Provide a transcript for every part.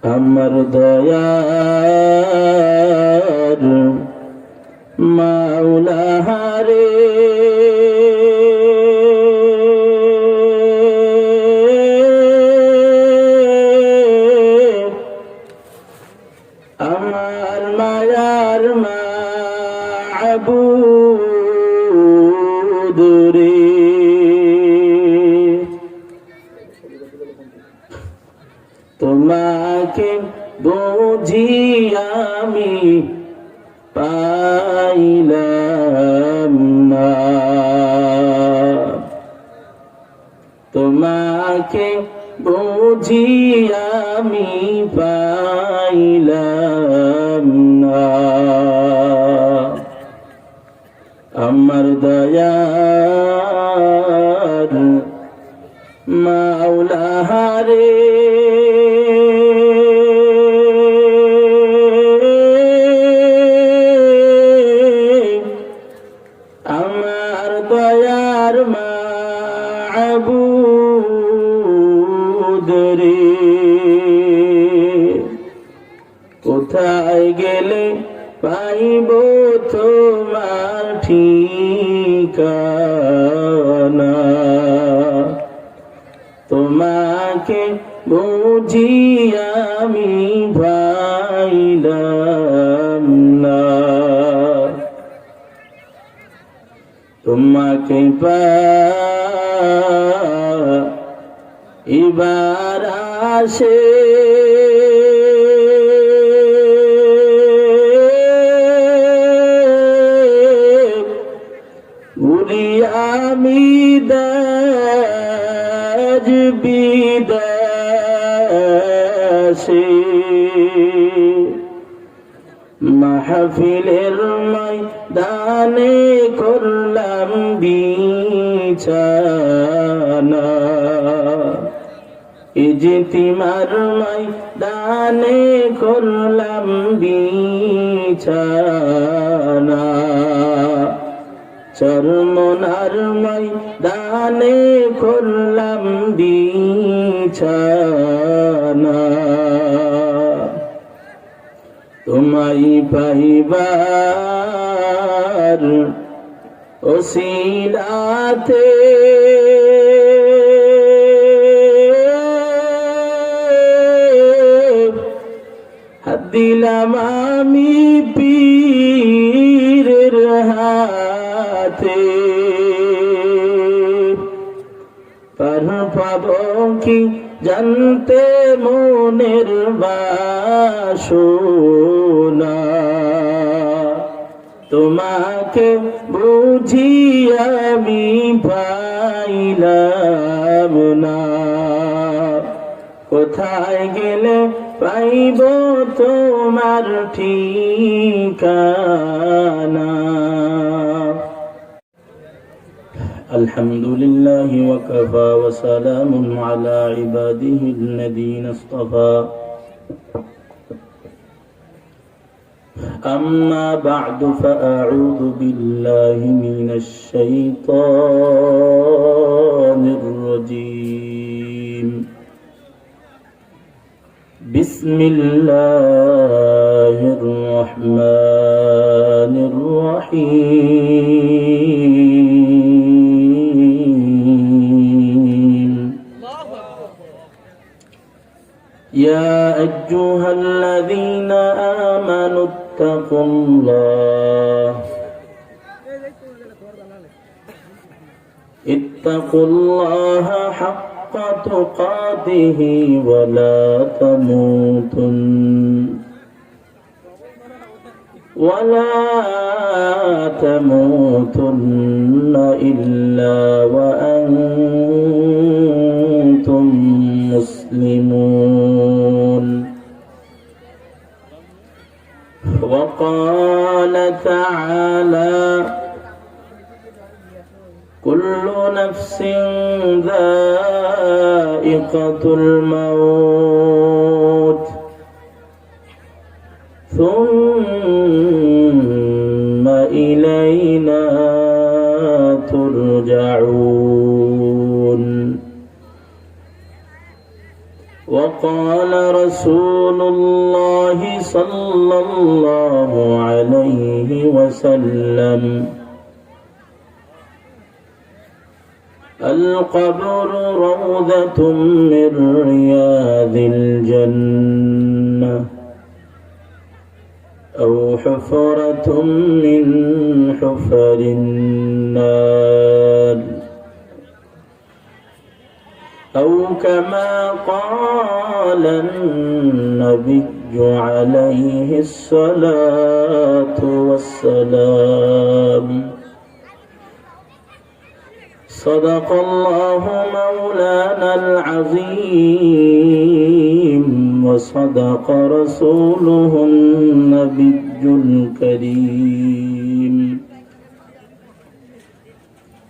আমার দয়ার মাওলা রে আমার মায়ার মাবুদ রে তোমাকে বুঝি আমি পাইলাম না, তোমাকে বুঝি আমি পাইলাম না। আমার দয়ার মাওলা রে আমার দয়ার মাবুদ রে কোথায় গেলে পাইব তোমার ঠিকানা, তোমাকে বুঝি আমি পাইলাম না। তোমাকে পাইবার আসে উড়ি আমি দেশ বিদেশে, মাহফিলের ময়দানে করলাম বিছানা, ইজতিমার ময়দানে করলাম বিছানা, চরমনার ময়দানে করলাম বিছানা। তোমায় পাইবার ওসিলাতে হাত দিলাম আমি পীরের হাতে, পার পাবো কি জানতে মনের বাসনা, তোমাকে বুঝি আমি পাইলাম না। কোথায় গেলে পাইব তোমার ঠিকানা। الحمد لله وكفى وسلام على عباده الذين اصطفى. أما بعد فأعوذ بالله من الشيطان الرجيم. بسم الله الرحمن الرحيم. يا أيها الذين آمنوا اتقوا الله حق تقاته ولا تموتن إلا وأنتم مسلمون. وقال تعالى كل نفس ذائقة الموت ثم إلينا ترجعون. وقال رسول الله صلى الله عليه وسلم القبر روضة من رياض الجنة أو حفرة من حفر النار أو كما قال النبي عليه الصلاة والسلام صدق الله مولانا العظيم وصدق رسوله النبي الكريم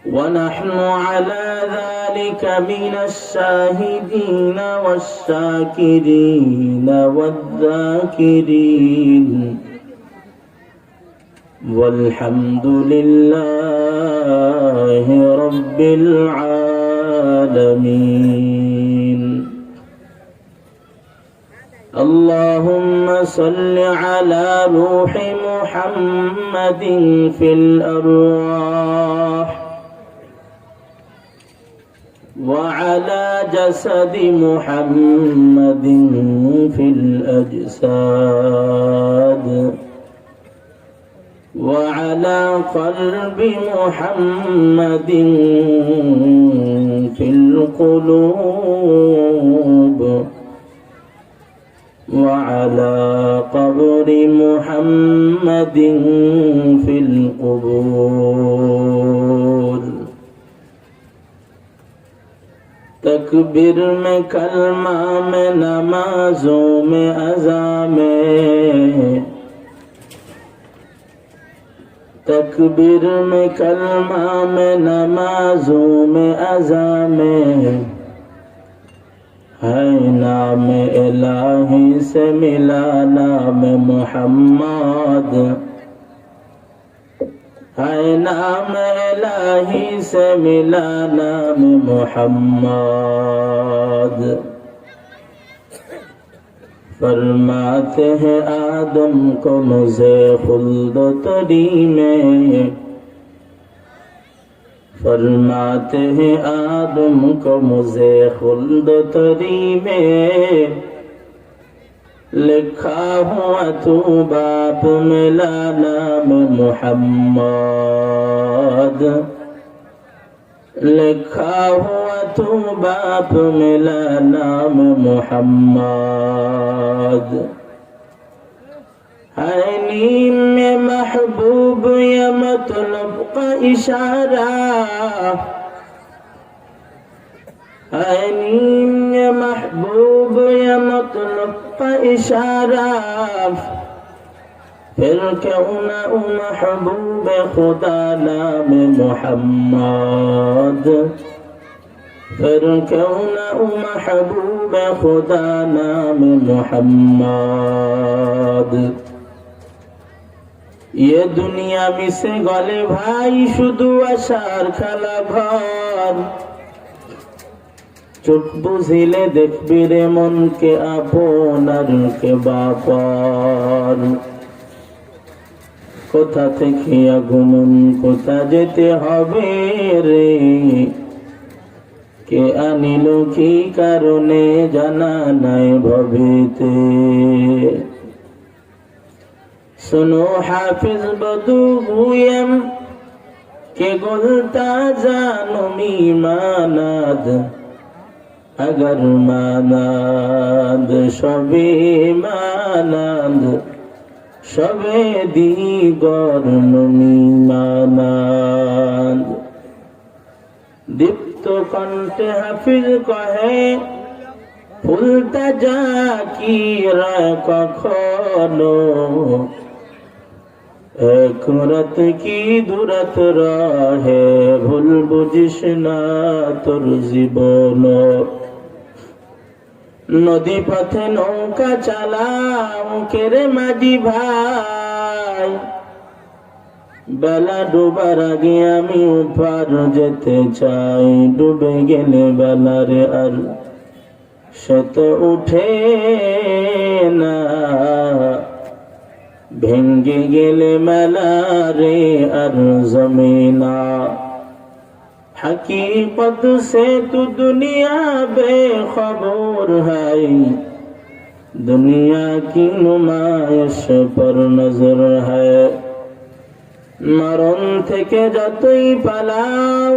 ونحن على ذلك من الشاهدين والشاكرين والذاكرين والحمد لله رب العالمين اللهم صل على روح محمد في الأرواح وعلى جسد محمد في الأجساد وعلى قلب محمد في القلوب وعلى قبر محمد في القبور تکبیر میں کلمہ میں نمازوں میں اذان میں تکبیر میں کلمہ میں نمازوں میں اذان میں ہے نام الہی سے ملا نام محمد ہے نام الہی سے ملا نام محمد فرماتے ہیں آدم کو مجھے خلد و تری میں فرماتے ہیں آدم کو مجھے خلد و تری میں لکھا ہوا تو باپ ملا نام محمد لکھا ہوا تو باپ ملا نام محمد ہے نیم میں محبوب یا مطلب کا اشارہ ہے نیم میں محبوب یا مطلب کا اشارہ پھر کیوں نہ محبوب خدا نام محمد پھر کیوں نہ محبوب خدا نام محمد یہ دنیا میں سے گلے بھائی শুধু আশার খেলা ঘর চোখ বুঝিলে দেখবি রে মনকে আপন আর কে বাপর কোথা থেকে আগমন কোথা যেতে হবে রে কে আনিল কি কারণে জানা নাই ভবেতে सुनो हाफिज बदुगुयम के गुलता जानो मी मानाद अगर मानाद शबे मानाद शबे दिगर नुमी मानाद दीप्त कंठे हाफिज कहे ফুলতা যা কি কখনো এক রাত কি দুরাত রহে ভুল বুঝিস না তোর জীবন নদী পথে নৌকা চালাও কেরে মাঝি ভাই বেলা ডুবার আগে আমি উপার যেতে চাই ডুবে গেলে বেলারে আর সে তো উঠে না, ভেঙ্গে গেলে মেলা রে আর জমিনা। حقیقت سے تو دنیا بے خبر ہے، دنیا کی نمائش پر نظر ہے۔ মরণ থেকে যতই পালাও,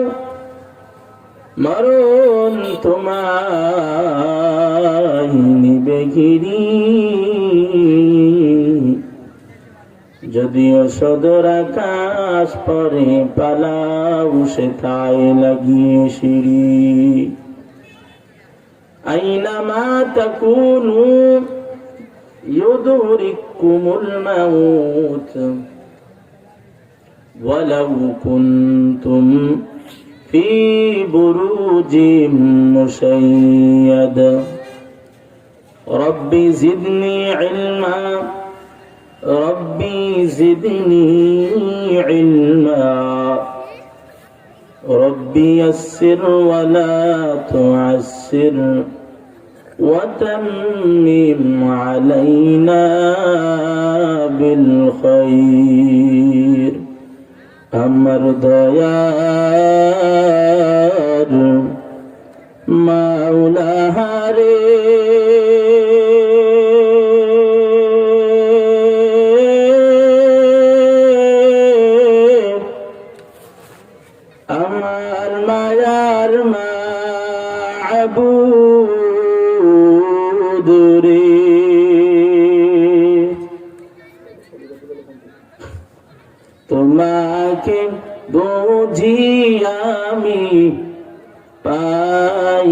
মরণ তোমায় নিবে ঘিরি। যদিও সদর আকাশ পরে পালাও সেথায় লাগিয়ে সিঁড়ি। আইনামা তাকুনু ইউদরিকুমুল মাউত ওয়ালাউ কুনতুম ফি বুরুজিম মুশাইয়াদা। রব্বি জিদনি ইলমা ربي زدني علما ربي يسر ولا تعسر وتمم علينا بالخير। আমার দয়ার মাওলা রে, আমার মায়ার মাবুদ রে, তোমাকে বুঝি আমি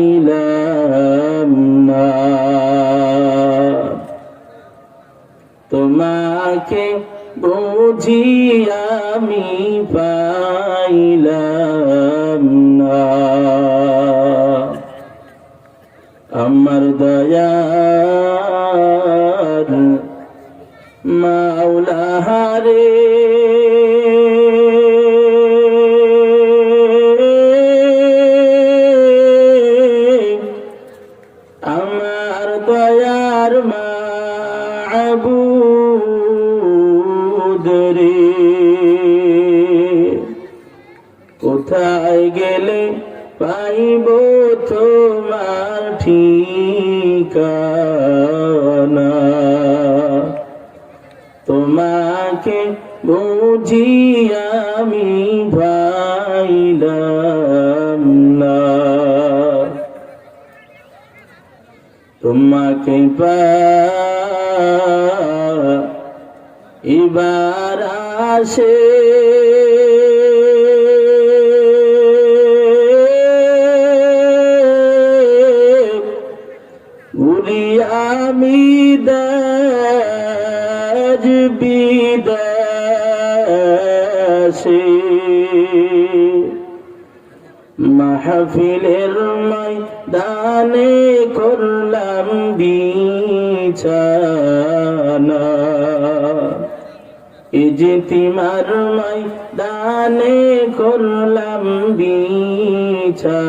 পাইলাম না, তোমাকে বুঝি আমি পাইলাম না। আমার দয়ার মাওলা রে, আমার দয়ার মাবুদ রে, কোথায় গেলে পাইব তোমার ঠিকানা। তোমাকে বুঝি আমি পাইলাম না, তোমাকে পাইবার আসে আমি দেশ বিদেশে। মাহফিলের ময়দানে করলাম বিছানা, ইজতিমার ময়দানে করলাম বিছানা।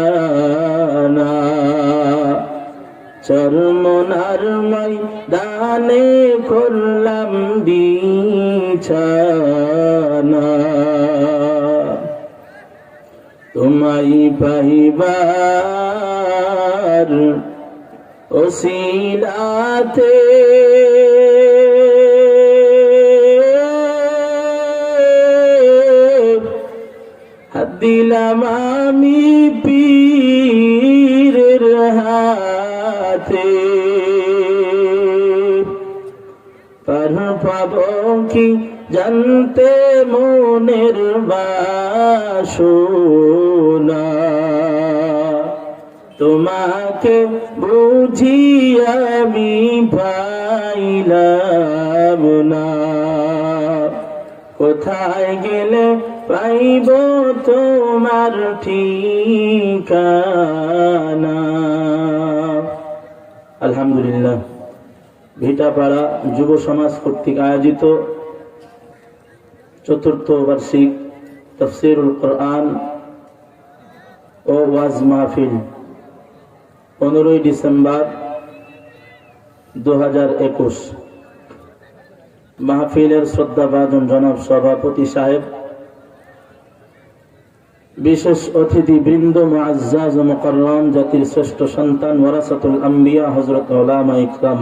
চরমনার ময়দানে করলাম বিছানা। তোমায় পাইবার ওসিলাতে হাত দিলাম আমি পীরের হাতে। পার পাবো কি জানতে মনের বাসনা, তোমাকে বুঝি আমি পাইলাম না। কোথায় গেলে পাইব তোমার ঠিকানা। আলহামদুলিল্লাহ, ভিটাপাড়া যুব সমাজ কর্তৃক আয়োজিত চতুর্থ বার্ষিক তাফসীরুল কোরআন ও ওয়াজ মাহফিল 15 ডিসেম্বর 2021 মাহফিলের শ্রদ্ধাভাজন জনাব সভাপতি সাহেব, বিশেষ অতিথি বৃন্দ, মুআজ্জাজ ও মুকাররম, জাতির শ্রেষ্ঠ সন্তান, ওয়ারাসাতুল আম্বিয়া হযরত উলামা ইকরাম,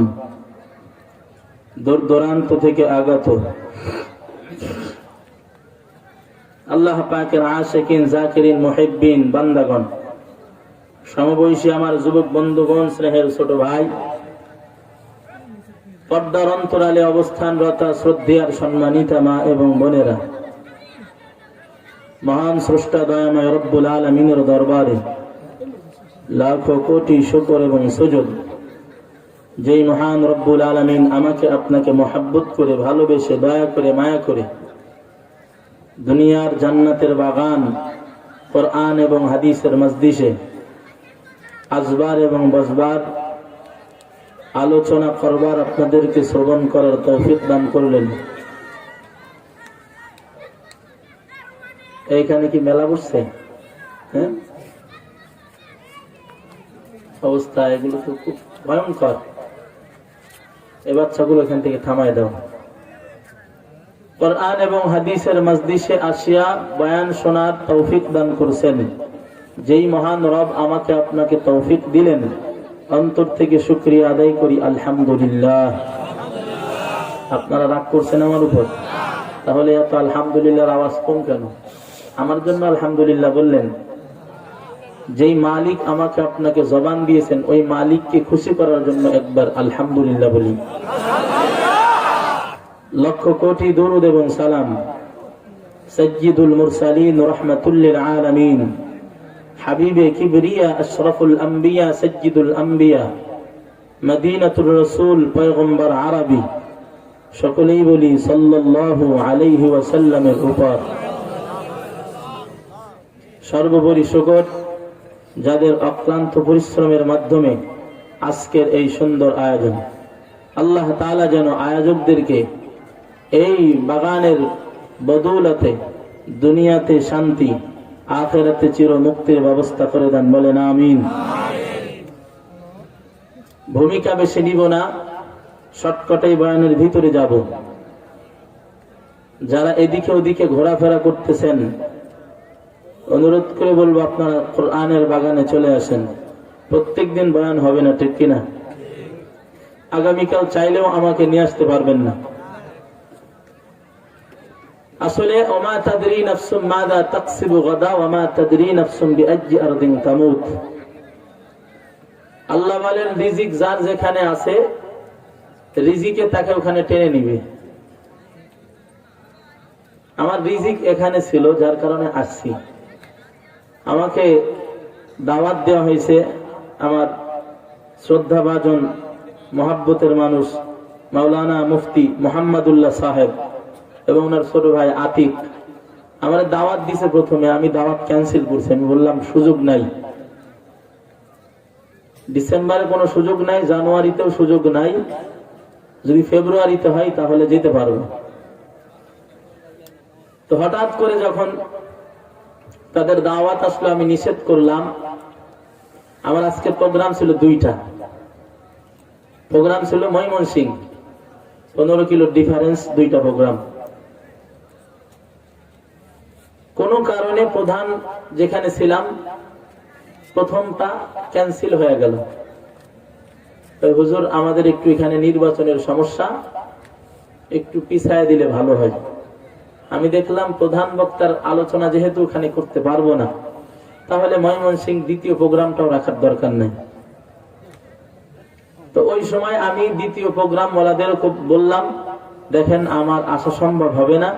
দূর দূরান্ত থেকে আগত আল্লাহ পাকের আশিকিন, জাকিরিন, মুহিব্বিন বান্দাগণ, সমবয়সী আমার যুবক বন্ধুগণ, স্নেহের ছোট ভাই, পর্দার অন্তরালে অবস্থানরতা শ্রদ্ধেয় সম্মানিতা মা এবং বোনেরা, মহান স্রষ্টা দয়াময় রব্বুল আলামিনের দরবারে লাখো কোটি শুকর এবং সুজুদ, যেই মহান রব্বুল আলামিন আমাকে আপনাকে মহব্বত করে, ভালোবেসে, দয়া করে, মায়া করে দুনিয়ার জান্নাতের বাগান কোরআন এবং হাদিসের মজলিসে আসবার এবং বসবার, আলোচনা করবার, আপনাদেরকে শ্রবণ করার তৌফিক দান করলেন। এইখানে কি মেলা বসছে? হ্যাঁ, অবস্থা এগুলো তো খুব ভয়ঙ্কর। এই বাচ্চাগুলো এখান থেকে থামায় দাও। কোরআন এবং হাদিসের মজলিসে আসিয়া বয়ান শোনার তৌফিক দান করছেন যেই মহান রব আমাকে আপনাকে তৌফিক দিলেন, অন্তর থেকে শুকরিয়া আদায় করি আলহামদুলিল্লাহ। আপনারা রাগ করছেন আমার উপর? তাহলে এত আলহামদুলিল্লাহর আওয়াজ কম কেন? আমার জন্য আলহামদুলিল্লাহ বললেন। যেই মালিক আমাকে আপনাকে জবান দিয়েছেন, ওই মালিককে খুশি করার জন্য একবার আলহামদুলিল্লাহ বলি। লক্ষ কোটি দরুদ এবং সালাম সাইয়্যিদুল মুরসালিন রাহমাতুল লিল আলামিন, হাবিবে কিবরিয়া, আশরাফুল আম্বিয়া, সাইয়্যিদুল আম্বিয়া, মদিনাতুর রাসূল, পয়গম্বর আরবি, সকলেই বলি সাল্লাল্লাহু আলাইহি ওয়াসাল্লামের উপর। সর্বোপরি শুকর যাদের অক্লান্ত পরিশ্রমের মাধ্যমে আজকের এই সুন্দর আয়োজন, আল্লাহ তাআলা যেন আয়োজকদেরকে এই বাগানের বদৌলতে দুনিয়াতে শান্তি, আখিরাতে চির মুক্তির ব্যবস্থা করে দেন, বলেন আমিন। ভূমিকা বেশি নিব না, শর্টকাটেই বয়ানের ভিতরে যাব। যারা এদিকে ওদিকে ঘোরাফেরা করতেছেন, অনুরোধ করে বলবো আপনারা কোরআনের বাগানে চলে আসেন। প্রত্যেকদিন বয়ান হবে না, ঠিক কিনা? আগামীকাল চাইলেও আমাকে নিয়ে আসতে পারবেন না। আসলে ওমা তাদরি নাফসুম মাযা তাকসিবু গাদা ওয়া মা তাদরি নাফসুম বিআইয়ি আরদিন তামুত। আল্লাহ বলেন, রিজিক যার যেখানে আছে, রিজিকে তাকে ওখানে টেনে নিবে। আমার রিজিক এখানে ছিল, যার কারণে আসছি। আমাকে দাওয়াত দেওয়া হয়েছে আমার শ্রদ্ধাভাজন মহাব্বতের মানুষ মাওলানা মুফতি মুহাম্মদুল্লাহ সাহেব এবং ওনার ছোট ভাই আতিক। আমার দাওয়াত দিছে প্রথমে, আমি দাওয়াত ক্যান্সেল করছি। আমি বললাম সুযোগ নাই, ডিসেম্বরে কোনো সুযোগ নাই, জানুয়ারিতেও সুযোগ নাই, যদি ফেব্রুয়ারিতে হয় তাহলে যেতে পারবো। তো হঠাৎ করে যখন তাদের দাওয়াত আসলো, আমি নিষেধ করলাম। আমার আজকে প্রোগ্রাম ছিল দুইটা। প্রোগ্রাম ছিল ময়মনসিংহ, 15 কিলো ডিফারেন্স, দুইটা প্রোগ্রাম। কোন কারণে প্রধান যেখানে ছিলাম প্রথমটা ক্যান্সেল হয়ে গেল। হুজুর, আমাদের একটু এখানে নির্বাচনের সমস্যা, একটু পিছায় দিলে ভালো হয়। আমি দেখলাম প্রধান বক্তার আলোচনা যেহেতু ওখানে করতে পারবো না, তাহলে ময়মনসিংহ দ্বিতীয় প্রোগ্রামটাও রাখার দরকার নেই। তো ওই সময় আমি দ্বিতীয় প্রোগ্রাম ওয়ালাদেরও বললাম, দেখেন আমার আসা সম্ভব হবে না,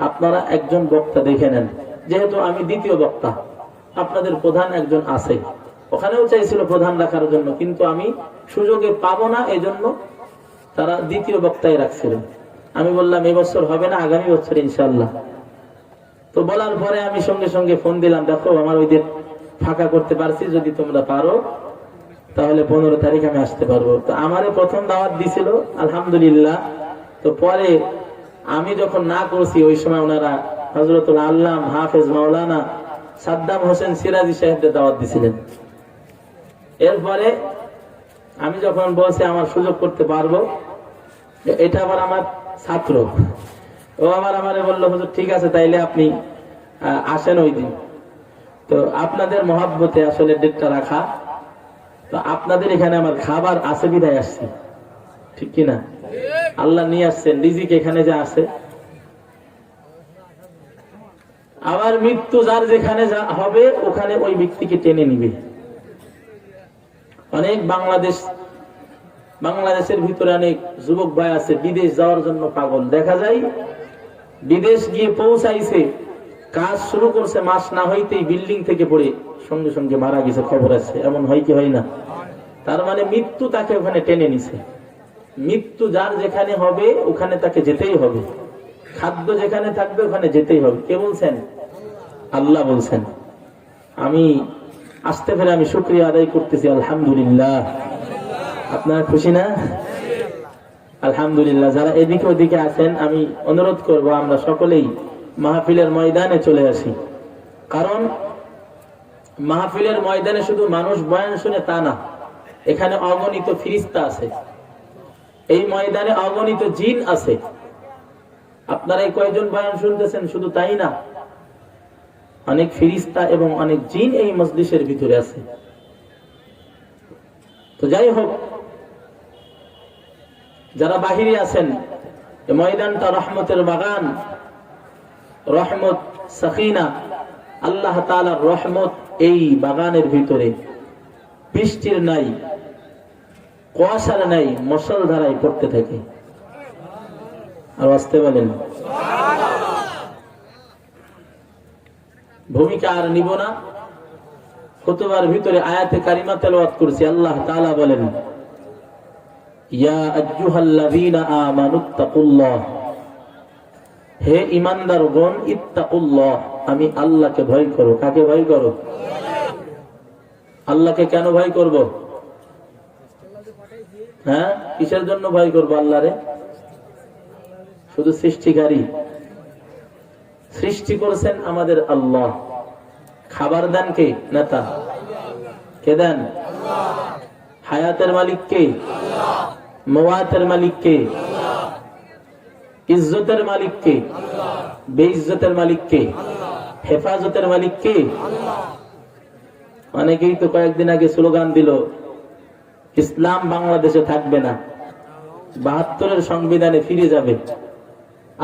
আপনারা একজন বক্তা দেখে নেন। যেহেতু আমি দ্বিতীয় বক্তা, আপনাদের প্রধান একজন আছে। ওখানেও চাইছিল প্রধান রাখার জন্য, কিন্তু আমি সুযোগে পাবো না, এই জন্য তারা দ্বিতীয় বক্তায় রাখছিলেন। আমি বললাম এবছর হবে না, আগামী বছর ইনশাল্লাহ। তো বলার পরে আমি সঙ্গে সঙ্গে ফোন দিলাম, দেখো আমার ওই দিন ফাঁকা করতে পারছি, যদি তোমরা পারো তাহলে 15 তারিখ আমি আসতে পারবো। তো আমারে প্রথম দাওয়াত দিছিল, আলহামদুলিল্লাহ। তো পরে আমি যখন না করছি, ওই সময় ওনারা হযরতুল আল্লাম হাফেজ মাওলানা সাদ্দাম হোসেন সিরাজি সাহেবদের দাওয়াত দিছিলেন। এরপরে আমি যখন বলছি আমার সুযোগ করতে পারবো, এটা আবার আমার ছাত্র, ও আবার আমারে বললো হুজুর ঠিক আছে তাইলে আপনি আসেন ওই দিন। তো আপনাদের মহাব্বতে আসলে ডেটটা রাখা, তো আপনাদের এখানে আমার খাবার আছে বিদায় আসছি, ঠিক কিনা? আল্লাহ নিয়ে আসছেন, রিজিক এখানে যা আছে। আবার মৃত্যু যার যেখানে যা হবে ওখানে ওই ব্যক্তিকে টেনে নিবে। অনেক বাংলাদেশের ভিতরে অনেক যুবক ভাই আছে বিদেশ যাওয়ার জন্য পাগল। দেখা যায় বিদেশ গিয়ে পৌঁছাইছে, কাজ শুরু করছে, মাস না হইতেই বিল্ডিং থেকে পড়ে সঙ্গে সঙ্গে মারা গেছে, খবর আছে। এমন হয় কি হয় না? তার মানে মৃত্যু তাকে ওখানে টেনে নিছে। মৃত্যু যার যেখানে হবে ওখানে তাকে যেতেই হবে, খাদ্য যেখানে থাকবে ওখানে যেতেই হবে। কে বলছেন? আল্লাহ বলছেন। আমি আসতে পেরে আমি শুকরিয়া আদায় করতেছি, আলহামদুলিল্লাহ। আপনারা খুশি না? আলহামদুলিল্লাহ। যারা এদিকে ওদিকে আছেন আমি অনুরোধ করব আমরা সকলেই মাহফিলের ময়দানে চলে আসি। কারণ মাহফিলের ময়দানে শুধু মানুষ বয়ান শুনে তা না, এখানে অগণিত ফিরিস্তা আছে, এই ময়দানে অগণিত জিন আছে। আপনারা এই কয়জন বয়ান শুনতেছেন শুধু তাই না, অনেক ফিরিস্তা এবং অনেক জিন এই মজলিসের ভিতরে আছে। তো যাই হোক, যারা বাহিরে আছেন, এই ময়দানটা রহমতের বাগান, রহমত সাকিনা, আল্লাহ তাআলার রহমত এই বাগানের ভিতরে বৃষ্টির নাই, কুয়াশার নাই, মুষলধারায় পড়তে থাকে। আর আসতে বলেন, ভূমিকা আর নিব না। খুতবার ভিতরে আয়াতে কারিমা তেলাওয়াত করছি। আল্লাহ তাআলা বলেন, ইয়া আইয়ুহাল্লাযীনা আমানুত্তাকুল্লাহ, হে ঈমানদারগণ, ইত্তাকুল্লাহ, আমি আল্লাহকে ভয় করো। কাকে ভয় করো? আল্লাহকে কেন ভয় করব? হ্যাঁ, কিসের জন্য ভয় করব আল্লাহরে? শুধু সৃষ্টিকারী, সৃষ্টি করেছেন আমাদের আল্লাহ। খাবার দেন কে? নেতা। কে দেন? হায়াতের মালিক কে? মওয়াতের মালিক কে? ইজ্জতের মালিক কে? বেইজ্জতের মালিক কে? হেফাজতের মালিক কে? অনেকেই তো কয়েকদিন আগে স্লোগান দিল, ইসলাম বাংলাদেশে থাকবে না, ৭২-এর সংবিধানে ফিরে যাবে।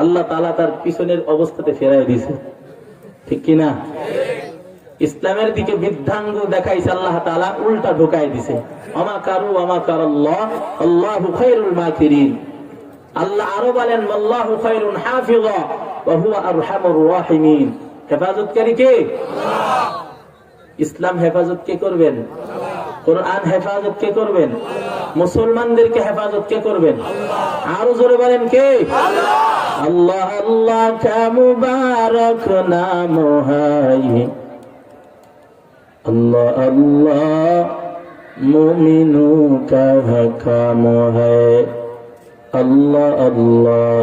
আল্লাহ তাআলা তার পিছনের অবস্থাতে ফেরাই দিয়েছে, ঠিক কিনা? ইসলামের দিকে বৃদ্ধাঙ্গুল দেখাইছে আল্লাহ তাআলা, উল্টা ঢুকাই দিছে। আমা কারু আমা কারাল্লাহ আল্লাহু খায়রুল মাকিরিন। আল্লাহ আরো বলেন, আল্লাহু খায়রুন হাফিযা ওয়া হুয়া আরহামুর রাহিমিন। হেফাজতকারী কে? আল্লাহ। ইসলাম হেফাজত কে করবেন? কোরআন হেফাজত কে করবেন? মুসলমানদেরকে হেফাজত কে করবেন? আরো জোরে বলেন, কে? আল্লাহ। আল্লাহ কা মুবারক নাম হায়, আল্লাহ আল্লাহ মুমিনু কা হকাম হায়, আল্লাহ আল্লাহ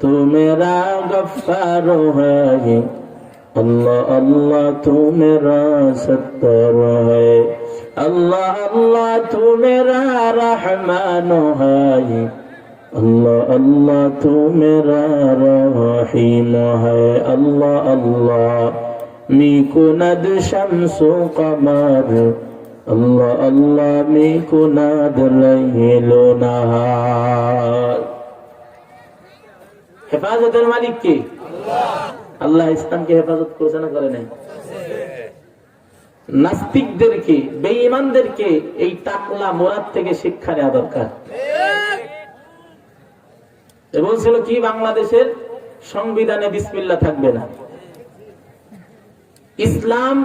তু মেরা গফফার হায়, আল্লাহ আল্লাহ তু মেরা সত্তার হায়, আল্লাহ আল্লাহ তু মেরা রহমান হায়, আল্লাহ আল্লাহ তু মেরা রহিম হায়, আল্লাহ আল্লাহ মিকুনাদ শামসু কমর, আল্লাহ আল্লাহ মিকুনাদ লাইল নাহার। হেফাজতের মালিক কে? আল্লাহ। ইসলামকে হেফাজত করেছে না করে নাই? নাস্তিকদেরকে, বেঈমানদেরকে এই টাকলা মোরাদ থেকে শিক্ষা নেওয়া দরকার। বলছিল কি, বাংলাদেশের সংবিধানে বিসমিল্লাহ থাকবে না। ইসলাম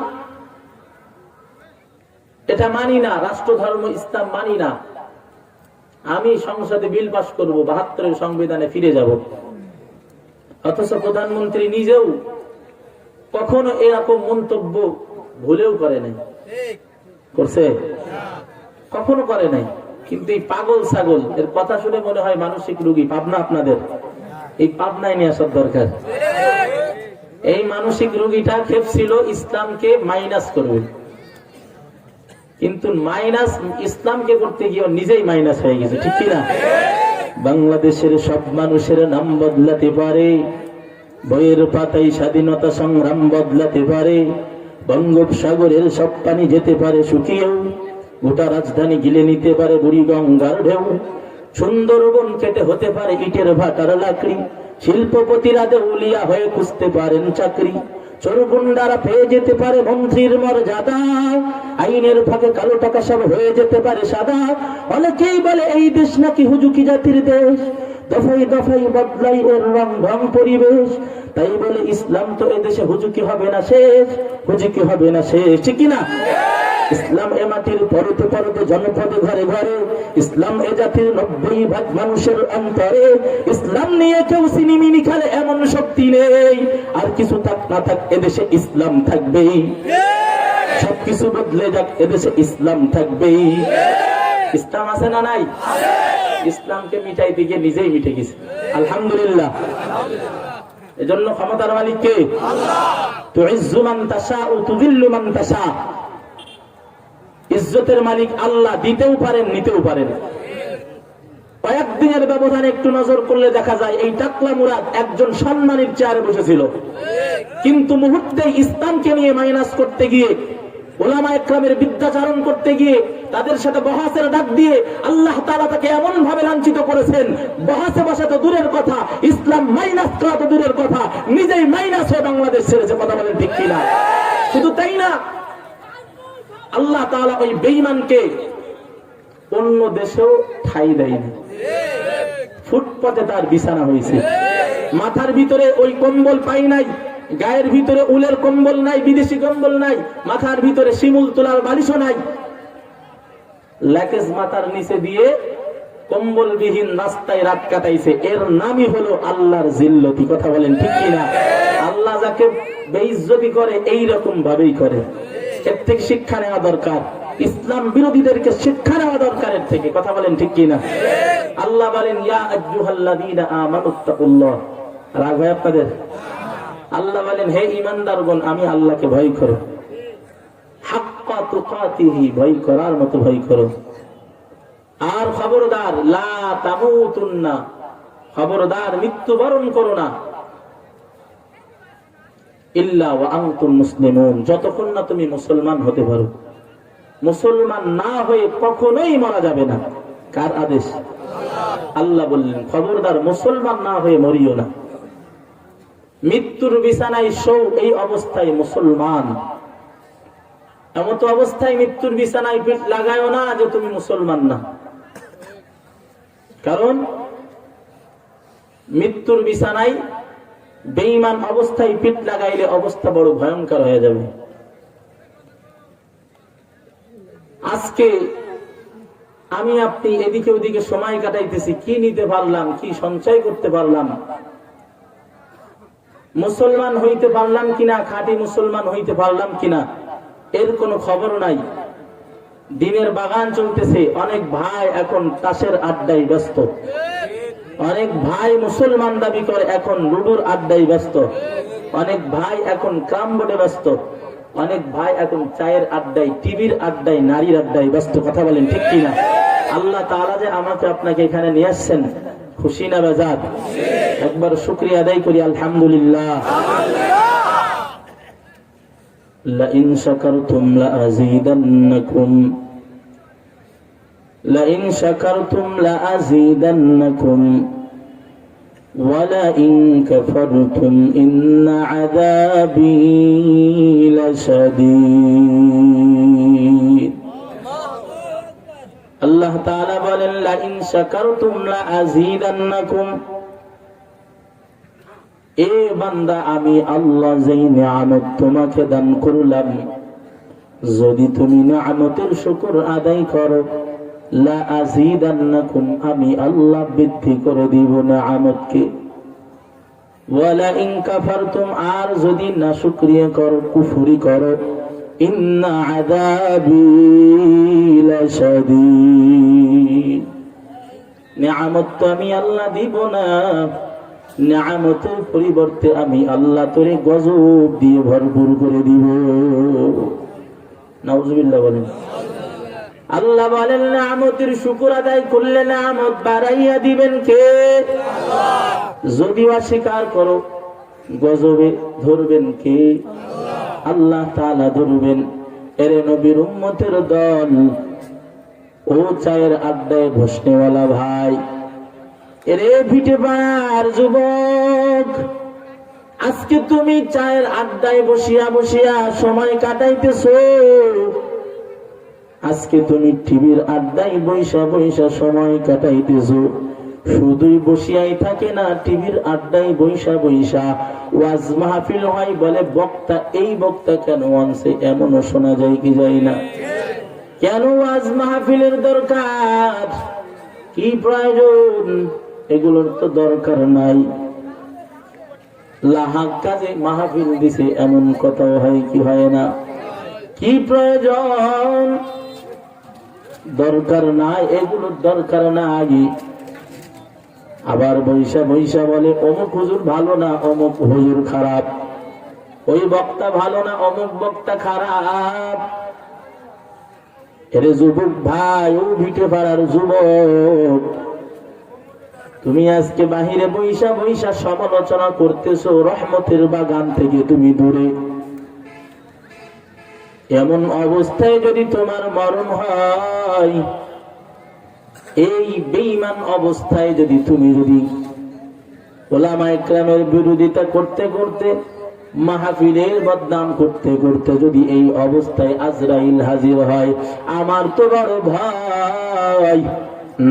এটা মানি না, রাষ্ট্র ধর্ম ইসলাম মানি না। আমি সংসদে বিল পাস করব, ৭২-এর সংবিধানে ফিরে যাব। অথচ প্রধানমন্ত্রী নিজেও কখনো এরকম মন্তব্য ভুলেও করে নাই। করছে? কখনো করে নাই। কিন্তু এই পাগল ছাগল এর কথা শুনে মনে হয় মানসিক রোগী। পাবনা আপনাদের, এই পাবনায় নিয়ে আসার দরকার। এই মানসিক রোগীটা খেপছিল ইসলামকে মাইনাস করবে। কিন্তু মাইনাস ইসলামকে করতে গিয়ে নিজেই মাইনাস হয়ে গেছে, ঠিক কিনা? বাংলাদেশের সব মানুষের নাম বদলাতে পারে, বইয়ের পাতায় স্বাধীনতা সংগ্রাম বদলাতে পারে, বঙ্গোপসাগরের সব পানি যেতে পারে শুকিয়েও, গোটা রাজধানী গিলে নিতে পারে বুড়িগঙ্গার ঢেউ, সুন্দরবন কেটে হতে পারে ইটের ভাটার লাকড়ি, শিল্পপতিরা দেউলিয়া হয়ে খুঁজতে পারেন চাকরি, চোরগুন্ডারা পেয়ে যেতে পারে মন্ত্রীর মর্যাদা, আইনের ফাঁকে কালো টাকা সব হয়ে যেতে পারে সাদা। অনেকেই বলে এই দেশ নাকি হুজুকি জাতির দেশ, দফায় দফায় বদলাই এর রং ঢং পরিবেশ, তাই বলে ইসলাম তো এদেশে হুজুকি হবে না শেষ, হুজুকি হবে না শেষ, ঠিক কিনা? ইসলাম এ মাটির পরতে পরতে জনপদে ঘরে ঘরে, ইসলাম এ জাতির 90% মানুষের অন্তরে, ইসলাম নিয়ে কেউ সিনিমিনি খেলে এমন শক্তি নেই, আর কিছু থাক না থাক এদেশে ইসলাম থাকবেই, সবকিছু বদলে যাক এদেশে ইসলাম থাকবেই। ইসলাম আছে না নাই? ইসলামকে মিটাইতে গিয়ে নিজেই মিটে গেছে, আলহামদুলিল্লাহ। এজন্য ক্ষমতার মালিক কে? তুইজ্জু মান তাশাউ তুযিল্লু মান তাশা। ইজ্জতের মালিক আল্লাহ, দিতেও পারেন নিতেও পারেন। কয়েকদিনের ব্যবধানে একটু নজর করলে দেখা যায় এই টাকলা মুরাদ একজন সম্মানের চেয়ারে বসেছিল, কিন্তু মুহূর্তে ইসলামকে নিয়ে মাইনাস করতে গিয়ে, উলামা ইকরামের বিদ্যাচারণ করতে গিয়ে, তাদের সাথে বহাসের ডাক দিয়ে আল্লাহ তাআলা তাকে এমন ভাবে লাঞ্ছিত করেছেন, বহাসে বসা তো দূরের কথা, ইসলাম মাইনাস করা তো দূরের কথা, নিজেই মাইনাস হয়ে বাংলাদেশ ছেড়েছে। কথা বলেন ঠিক কিনা? শুধু তাই না, আল্লাহ তাআলা ওই বেঈমানকে অন্য দেশেও ঠাঁই দেয়নি, ফুটপাতে তার বিছানা হয়েছে, মাথার ভিতরে ওই কম্বল পাই নাই, গায়ের ভিতরে উলের কম্বল নাই, বিদেশি কম্বল নাই, মাথার ভিতরে শিমুল তোলার বালিশও নাই, ল্যাকেজ মাথার নিচে দিয়ে কম্বলবিহীন রাস্তায় রাত কাটাইছে। এর নামই হলো আল্লাহর জিল্লতি। কথা বলেন ঠিক কিনা? আল্লাহ যাকে বেইজ্জতি করে এইরকম ভাবেই করে। এর থেকে শিক্ষা নেওয়া দরকার, ইসলাম বিরোধীদেরকে শিক্ষা নেওয়া দরকার এর থেকে। কথা বলেন ঠিক কিনা? আল্লাহ বলেন ইয়া আইয়ুহাল্লাযীনা আমানুত্তাকুল্লাহ। রাগ হয় আপনাদের? আল্লাহ বলেন হে ঈমানদারগণ, আমি আল্লাহকে ভয় করো, হাক্কা তুকাতিহি, ভয় করার মতো ভয় করো। আর খবরদার লা তামুতুন্না, খবরদার মৃত্যুবরণ করো না, ইল্লা ওয়া আনতুম মুসলিমুন, যতক্ষণ না তুমি মুসলমান হতে পারো। মুসলমান না হয়ে কখনোই মারা যাবে না। কার আদেশ? আল্লাহ বললেন খবরদার মুসলমান না হয়ে মরিও না। মৃত্যুর বিছানায় শো, এই অবস্থায় মুসলমান। এমত অবস্থায় মৃত্যুর বিছানায় পিঠ লাগায়ও না যে তুমি মুসলমান না, কারণ মৃত্যুর বিছানায় বেঈমান অবস্থায় পিঠ লাগাইলে অবস্থা বড় ভয়ঙ্কর হয়ে যাবে। আজকে আমি আপনি এদিকে ওদিকে সময় কাটাইতেছি, কি নিতে পারলাম, কি সঞ্চয় করতে পারলাম, মুসলমান হইতে পারলাম কিনা, খাঁটি মুসলমান হইতে পারলাম কিনা, এর কোনো খবর নাই। দিনের বাগান চলতেছে, অনেক ভাই এখন তাসের আড্ডায় ব্যস্ত, অনেক ভাই মুসলমান দাবি করে এখন লুডুর আড্ডায় ব্যস্ত, অনেক ভাই এখন ক্রাম বোর্ডে ব্যস্ত, অনেক ভাই এখন চায়ের আড্ডায়, টিভির আড্ডায়, নারীর আড্ডায় ব্যস্ত। কথা বলেন ঠিক কিনা? আল্লাহ তাআলা যে আমাকে আপনাকে এখানে নিয়ে আসছেন, খুশি না বেজার? একবার শুকরিয়া আদায় করি, আলহামদুলিল্লাহ। লাইন শাকারতুম লাআযীদান্নাকুম, লাইন শাকারতুম লাআযীদান্নাকুম ওয়া লাইন কাফারতুম ইন্না আযাবী লাশাদীদ। আল্লাহ তাআলা বলেন লাইন শাকারতুম লাআযীদান্নাকুম, এ বান্দা আমি আল্লাহ যেই নিয়ামত তোমাকে দান করলাম, যদি তুমি নিয়ামতের শুকর আদায় করো, লা আযীদান্নাকুম, আমি আল্লাহ বৃদ্ধি করে দিব নিয়ামতকে। ওয়ালা ইন কাফারতুম, আর যদি না শুকরিয়া করো, কুফরি করো, ইন্না আযাবী লাশাদীদ, নিয়ামত তো আমি আল্লাহ দিব না, নিয়ামতের পরিবর্তে আমি আল্লাহ তোরে গজব দিয়ে ভরপুর করে দিব। নাউজুবিল্লাহ বলেন। আল্লাহ বলেন নিয়ামতের শুকর আদায় করলে নিয়ামত বাড়াইয়া দিবেন কে? আল্লাহ। যদি অস্বীকার করো গজবে ধরবেন কে? আল্লাহ তাআলা ধরবেন। এরে নবীর উম্মতের দল, ও চায়ের আড্ডায় বসনেওয়ালা ভাই, এরে ভিটে পাড়ার যুবক, আজকে তুমি চায়ের আড্ডায় বসিয়া বসিয়া সময় কাটাইতেছো, আজকে তুমি টিভির আড্ডায় বৈশা বৈশা সময় কাটাইতেছো। শুধুই বসিয়াই থাকে না, টিভির আড্ডায় বৈশা বৈশা ওয়াজ মাহফিল হয়, বলে বক্তা এই বক্তা কেন আনছে, এমনও শোনা যায় কি যায় না? কেন ওয়াজ মাহফিলের দরকার, কি প্রয়োজন? এগুলোর তো দরকার নাই। লাহাক কাজে মাহফিল দিছে এমন কথাও হয় কি হয় না? কি প্রয়োজন? দরকার নাই, এগুলোর দরকার নাই। আবার বৈশা বৈশা বলে অমুক হুজুর ভালো না, অমুক হুজুর খারাপ, ওই বক্তা ভালো না, অমুক বক্তা খারাপ। এরে যুবক ভাই, ও ভিটে পাড়ার যুবক, তুমি আজকে বাহিরে বৈশা বৈশা সমালোচনা করতেছো, রহমতের বাগান থেকে তুমি দূরে। এমন অবস্থায় যদি তোমার মরণ হয়, এই বেঈমান অবস্থায় যদি তুমি উলামায়ে কেরামের বিরোধিতা করতে করতে, মাহফিলের বদনাম করতে করতে যদি এই অবস্থায় আজরাইল হাজির হয়, আমার তো বড় ভয়,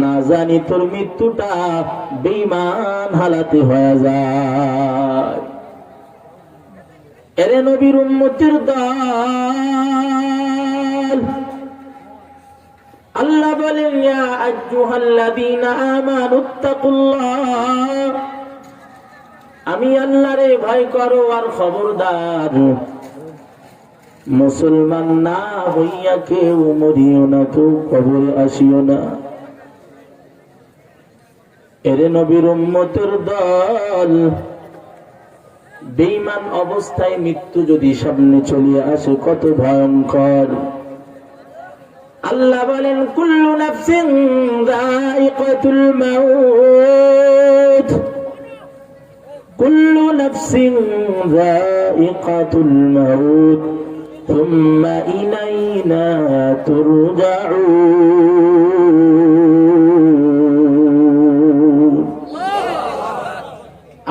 না জানি তোর মৃত্যুটা বেঈমান হালাতে হয়ে যায়। এরে নবীর উম্মতের দল, আল্লাহ বলেন ইয়া আইয়ুহাল্লাযীনা আমানুত্তাকুল্লাহ, আমি আল্লাহরে ভয় করো আর খবরদার, মুসলমান না হইয়া কেউ মরিও না, কেউ কবরে আসিও না। এরে নবীর উম্মতের দল, বেঈমান অবস্থায় মৃত্যু যদি সামনে চলে আসে কত ভয়ঙ্কর। আল্লাহ বলেন কুল্লু নাফসিন যায়িকাতুল মাউত, কুল্লু নাফসিন যায়িকাতুল মাউত সুম্মা ইলাইনা তুরজাউন।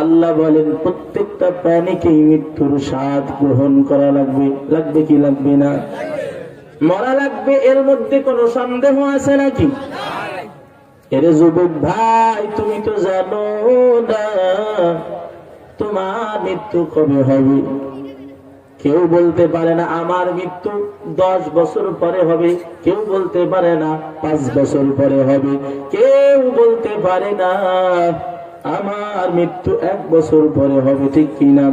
আল্লাহ বলেন প্রত্যেকটা প্রাণীকেই মৃত্যুর স্বাদ গ্রহণ করা লাগবে। লাগবে কি লাগবে না? মরা লাগবে, এর মধ্যে কোনো সন্দেহ আছে নাকি? এরে যুবক ভাই, তুমি তো জানো না তোমার মৃত্যু কবে হবে। কেউ বলতে পারে না আমার মৃত্যু 10 বছর পরে হবে, কেউ বলতে পারে না 5 বছর পরে হবে, কেউ বলতে পারে না আমার মৃত্যু 1 বছর পরে হবে, ঠিক কি না?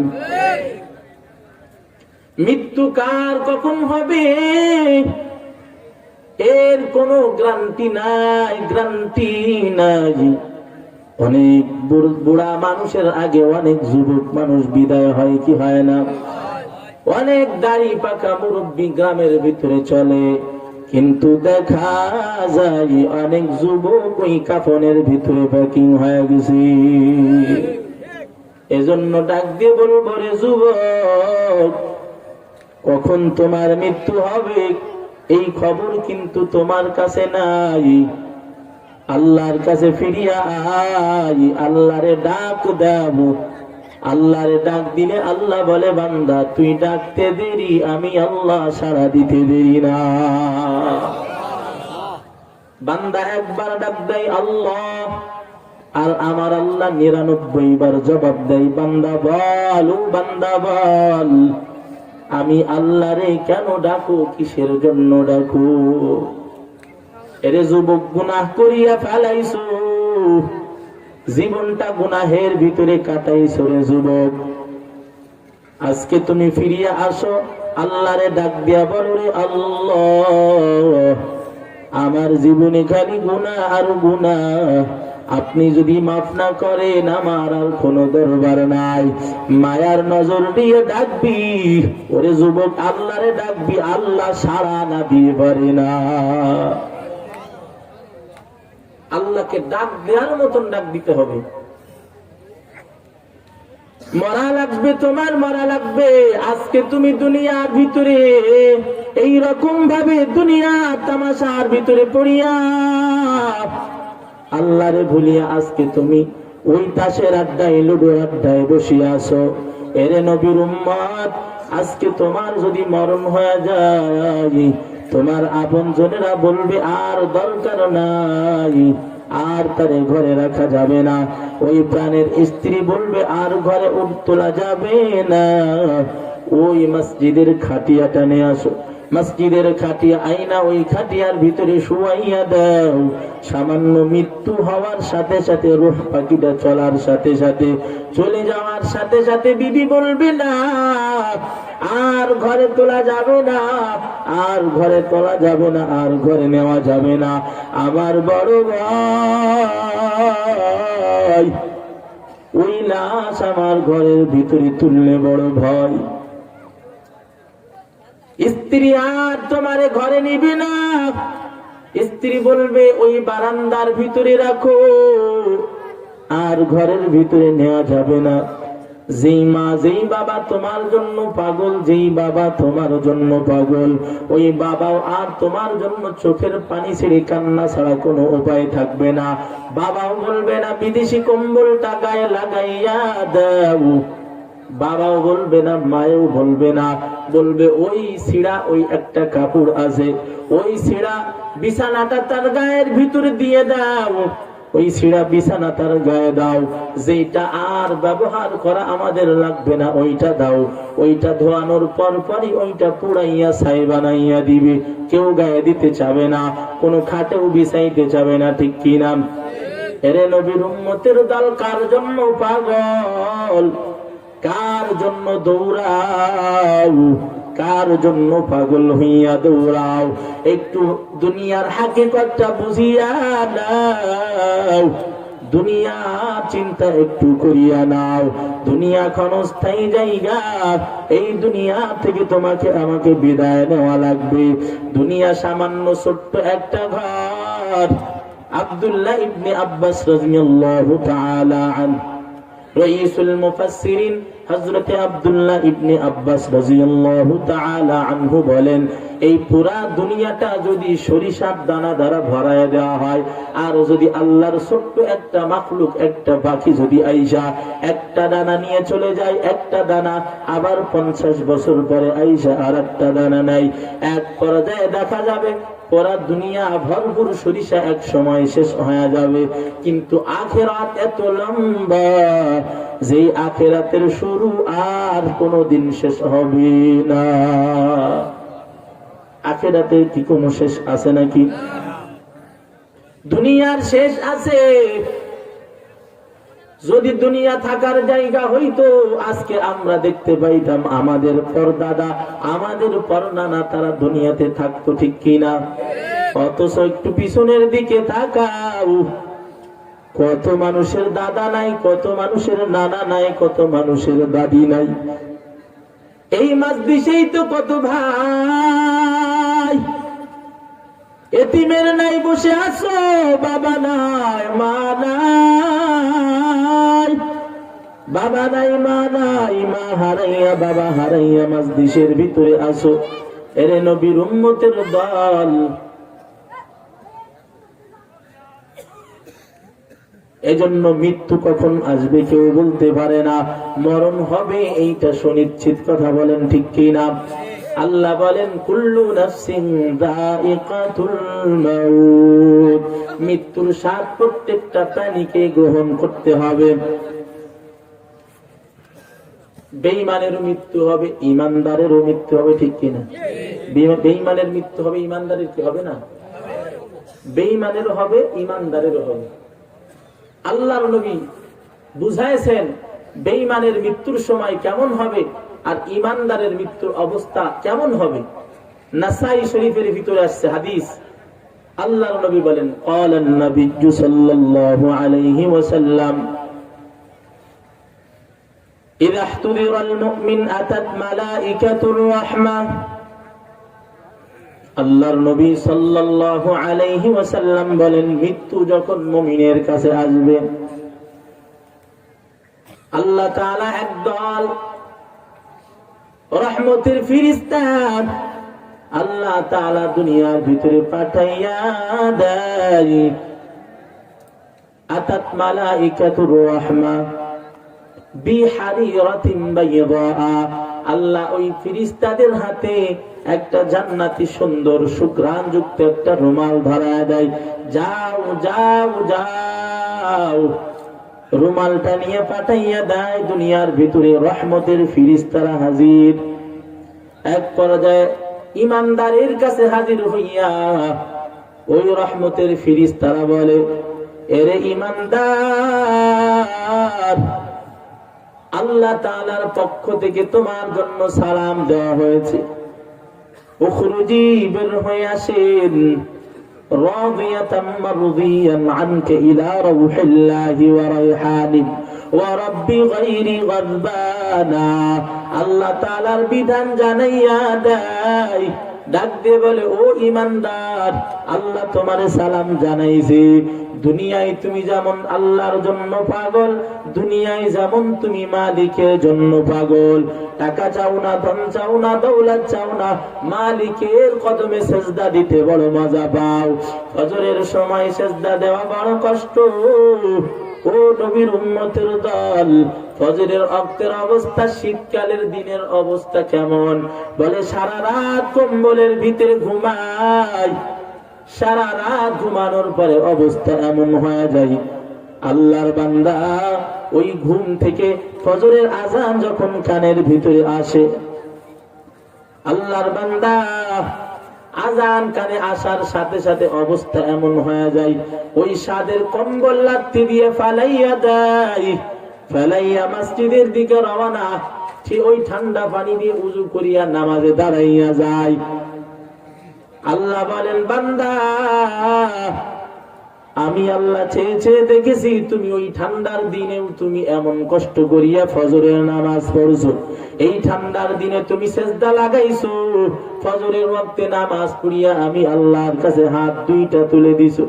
মৃত্যু কার কখন হবে এর কোনো গ্যারান্টি নাই, গ্যারান্টি নাই। অনেক বুড়া মানুষের আগে অনেক যুবক মানুষ বিদায় হয় কি হয় না? অনেক দাড়ি পাকা মুরব্বী গ্রামের ভিতরে চলে, কিন্তু দেখা যায় অনেক যুবক ওই কাফনের ভিতরে প্যাকিং হয়ে গেছে। এজন্য ডাক দিয়ে বলবো, রে যুবক, কখন তোমার মৃত্যু হবে এই খবর কিন্তু তোমার কাছে নাই। আল্লাহর কাছে ফিরিয়া আই, আল্লাহরে ডাক দাও। আল্লাহরে ডাক দিলে আল্লাহ বলে বান্দা তুই ডাকতে দেরি, আমি আল্লাহ সাড়া দিতে দেরি না। বান্দা একবার ডাক দেয় আল্লাহ, আর আমার আল্লাহ 99 বার জবাব দেয় বান্দা বল, ও বান্দা বল আমি আল্লাহরে কেন ডাকো, কিসের জন্য ডাকো? এরে যুবক, গুনাহ করিয়া ফেলাইছো, জীবনটা গুনাহের ভিতরে কাটাইছো রে যুবক। আজকে তুমি ফিরিয়া আসো, আল্লাহরে ডাক দিয়া বলো, রে আল্লাহ আমার জীবনে খালি গুনাহ আর গুনাহ, আপনি যদি মাফ না করেন আমার আর কোনো দরবার নাই। মায়ার নজর দিয়ে ডাকবি, ওরে যুবক আল্লাহরে ডাকবি, আল্লাহ সাড়া না দিয়ে পারে না। আল্লাহকে ডাক দেওয়ার মতন ডাক দিতে হবে। মরা লাগবে, তোমার মরা লাগবে। আজকে তুমি দুনিয়ার ভিতরে এই রকম ভাবে দুনিয়া তামাশার ভিতরে পড়িয়া আল্লাহরে ভুলিয়া আজকে তুমি ওই তাসের আড্ডায়, লুডোর আড্ডায় বসিয়া আছো। এরে নবীর উম্মত, আজকে তোমার যদি মরণ হয়ে যায়, তোমার আপনজনেরা বলবে আর দরকার নাই, আর তারে ঘরে রাখা যাবে না। ওই প্রাণের স্ত্রী বলবে আর ঘরে তোলা যাবে না। ওই মসজিদের খাটিয়াটা নিয়ে আসো, মসজিদের খাটিয়া আইনা ওই খাটিয়ার ভিতরে শুয়াইয়া দাও। সামান্য মৃত্যু হওয়ার সাথে সাথে, রূহ পাখিটা চলার সাথে সাথে, চলে যাওয়ার সাথে সাথে বিবি বলবে না আর ঘরে তোলা যাবে না, আর ঘরে তোলা যাবে না, আর ঘরে নেওয়া যাবে না। আমার বড় ভাই, ওই লাশ আমার ঘরের ভিতরে তুললে বড় ভয়। স্ত্রী আর তোমারে ঘরে নিবে না। স্ত্রী বলবে ওই বারান্দার ভিতরে রাখো, আর ঘরের ভিতরে নেওয়া যাবে না। যেই মা যেই বাবা তোমার জন্য পাগল, যেই বাবা তোমার জন্য পাগল, ওই বাবাও আর তোমার জন্য চোখের পানি ছেড়ে কান্না ছাড়া কোনো উপায় থাকবে না। বাবাও বলবে না বিদেশি কম্বলটা গায়ে লাগাইয়া দাও, বাবাও বলবে না, মায়েও বলবে না, বলবে ওই ছিঁড়া ওই একটা কাপড় আছে, ওই ছিঁড়া বিছানাটা তার গায়ের ভিতরে দিয়ে দাও, ওই ছিঁড়া বিছানা তার গায়ে দাও। যেটা আর ব্যবহার করা আমাদের লাগবে না ওইটা দাও। ওইটা ধোয়ানোর পরই ওইটা পুড়াইয়া ছাই বানাইয়া দিবে। কেউ গায়ে দিতে চাবে না, কোনো খাটেও বিছাইতে চাবে না, ঠিক কি না? এরে নবীর উম্মতের দল কার জন্য পাগল, কার জন্য দৌড়াও, কার জন্য পাগল হইয়া দৌড়াও? একটু দুনিয়ার হাকিকতটা বুঝিয়া নাও, দুনিয়া চিন্তা একটু করিয়া নাও। দুনিয়া ক্ষণস্থায়ী জায়গা, এই দুনিয়া থেকে তোমাকে আমাকে বিদায় নেওয়া লাগবে। দুনিয়া সামান্য ছোট্ট একটা ঘর। আব্দুল্লাহ ইবনে আব্বাস রাদিয়াল্লাহু তাআলা আনহু, রাইসুল মুফাসসিরিন হযরত আব্দুল্লাহ ইবনে আব্বাস রাদিয়াল্লাহু তাআলা আনহু বলেন, এই পুরা দুনিয়াটা যদি সরিষার দানা দ্বারা ভরায় দেওয়া হয়, আর যদি আল্লাহর ছোট্ট একটা মাখলুক, একটা পাখি যদি আইসা একটা দানা নিয়ে চলে যায়, একটা দানা আবার 50 বছর পরে আইসা আর একটা দানা নাই, এক পর্যায়ে দেখা যাবে পুরা দুনিয়া ভরপুর সরিষা এক সময় শেষ হয়ে যাবে। কিন্তু আখিরাত এত লম্বা, যে আখিরাতের শুরু আর কোনোদিন শেষ হবে না। আখিরাতের কি কোনো শেষ আছে নাকি? দুনিয়ার শেষ আছে। যদি দুনিয়া থাকার জায়গা হইতো, আজকে আমরা দেখতে পাইতাম আমাদের পরদাদা, আমাদের পরনানা তারা দুনিয়াতে থাকতো, ঠিক কিনা? অথচ একটু পিছনের দিকে তাকাও, কত মানুষের দাদা নাই, কত মানুষের নানা নাই, কত মানুষের দাদি নাই। এই মাজলিসেই তো কত ভাই এতিমের নাই বসে আছো, বাবা নাই, মা নাই, বাবা নাই, মা নাই, মা হারাইয়া, বাবা হারাইয়া মাজলিসের ভিতরে আসো। এরে নবীর উম্মতের দল, এজন্য মৃত্যু কখন আসবে কেউ বলতে পারে না। মরণ হবে এইটা সুনিশ্চিত কথা, বলেন ঠিক কি না? আল্লাহ বলেন কুল্লু নাফসিন যায়িকাতুল মাউত, মৃত্যুর স্বাদ প্রত্যেকটা প্রাণীকে গ্রহণ করতে হবে। বেঈমানেরও মৃত্যু হবে, ইমানদারেরও মৃত্যু হবে, ঠিক কিনা? বেঈমানের মৃত্যু হবে, ইমানদারের কি হবে না? বেঈমানেরও হবে, ইমানদারেরও হবে। আল্লাহর নবী বুঝাইছেন বেঈমানের মৃত্যুর সময় কেমন হবে আর ইমানদারের মৃত্যুর অবস্থা কেমন হবে। নাসাই শরীফের ভিতরে আসছে হাদিস, আল্লাহর নবী বলেন ক্বালান নাবিয়্যু সাল্লাল্লাহু আলাইহি ওয়াসাল্লাম ইযা ইহতুদিরাল মুমিন আতাত মালাইকাতুর রাহমাহ। আল্লাহর নবী সাল্লাল্লাহু আলাইহি ওয়াসাল্লাম বলেন মৃত্যু যখন মুমিনের কাছে আসবে, আল্লাহ তাআলা একদল রহমতের ফেরেশতা আল্লাহ তাআলা দুনিয়ার ভিতরে পাঠাইয়া দেয়। আতাত মালাইকাতুর রাহমাহ বিহারিরাতিন বাইদা, আল্লাহ ওই ফেরেশতাদের হাতে একটা জান্নাতি সুন্দর সুঘ্রাণ যুক্ত একটা রুমাল ধরায় দেয়। যাও যাও যাও, রুমালটা নিয়ে পাঠাইয়া দেয় দুনিয়ার ভিতরে রহমতের ফেরেশতারা হাজির। এক পর্যায়ে ইমানদারের কাছে হাজির হইয়া ওই রহমতের ফেরেশতারা বলে, এরে ইমানদার, আল্লাহ তাআলার পক্ষ থেকে তোমার জন্য সালাম দেওয়া হয়েছে, উখরুজি, বের হয়ে আসেন, রাদিয়াতাম মারদিয়ান আনকা ইলা রাউহিল্লাহি ওয়া রাইহানিন ওয়া রাব্বি গায়রি গাযবানা। আল্লাহ তাআলার বিধান জানাইয়া দেয়, ডাক দিয়ে বলে, ও ইমানদার, আল্লাহ তোমারে সালাম জানাইছে। দুনিয়ায় তুমি যেমন আল্লাহর জন্য পাগল, দুনিয়ায় যেমন তুমি মালিকের জন্য পাগল, টাকা চাও না, ধন চাও না, দৌলত চাও না, মালিকের কদমে সেজদা দিতে বড় মজা পাও। ফজরের সময় সেজদা দেওয়া বড় কষ্ট। ও নবীর উম্মতের দল, ফজরের ওয়াক্তের অবস্থা, শীতকালের দিনের অবস্থা কেমন? বলে সারা রাত কম্বলের ভিতরে ঘুমাই, সারা রাত ঘুমানোর পরে অবস্থা এমন হয়ে যায়, আল্লাহর বান্দা ওই ঘুম থেকে ফজরের আজান যখন কানের ভিতরে আসে, আল্লাহর বান্দা আজান কানে আসার সাথে সাথে অবস্থা এমন হয়ে যায়, ওই সাদের কম্বল লাত্তি দিয়ে ফালাইয়া দেয়, ফালাইয়া মসজিদের দিকে রওনা, ঠিক ওই ঠান্ডা পানি দিয়ে উযু করিয়া নামাজে দাঁড়াইয়া যায়। আল্লাহ বলেন, বান্দা, আমি আল্লাহ চেয়ে চেয়ে দেখেছি তুমি ওই ঠান্ডার দিনেও তুমি এমন কষ্ট করিয়া ফজরের নামাজ পড়ছো, এই ঠান্ডার দিনে তুমি সেজদা লাগাইছো, ফজরের ওয়াক্তে নামাজ পড়িয়া আমি আল্লাহর কাছে হাত দুইটা তুলে দিছো,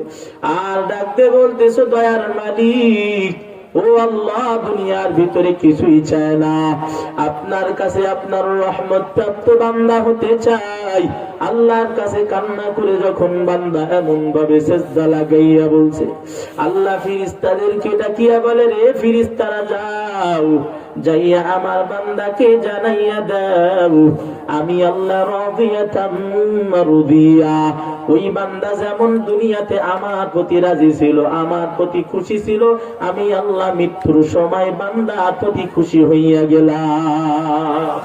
আর ডাকতে বলতেছো, দয়ার মালিক, ও আল্লাহ, দুনিয়ার ভিতরে কিছুই চায় না, আপনার কাছে আপনার রহমত প্রাপ্ত বান্দা হতে চাই। আল্লাহর কাছে কান্না করে যখন বান্দা এমন ভাবে সেজদা লাগাইয়া বলছে, আল্লাহ ফেরেশতাদেরকে ডাকিয়া বলে, রে ফেরেশতারা, যাও, যাইয়া আমার বান্দাকে জানাইয়া দাও, আমি আল্লাহ রাদিয়াতাম মারদিয়া। ওই বান্দা যেমন দুনিয়াতে আমার প্রতি রাজি ছিল, আমার প্রতি খুশি ছিল, আমি আল্লাহ মৃত্যুর সময় বান্দার প্রতি খুশি হইয়া গেলাম।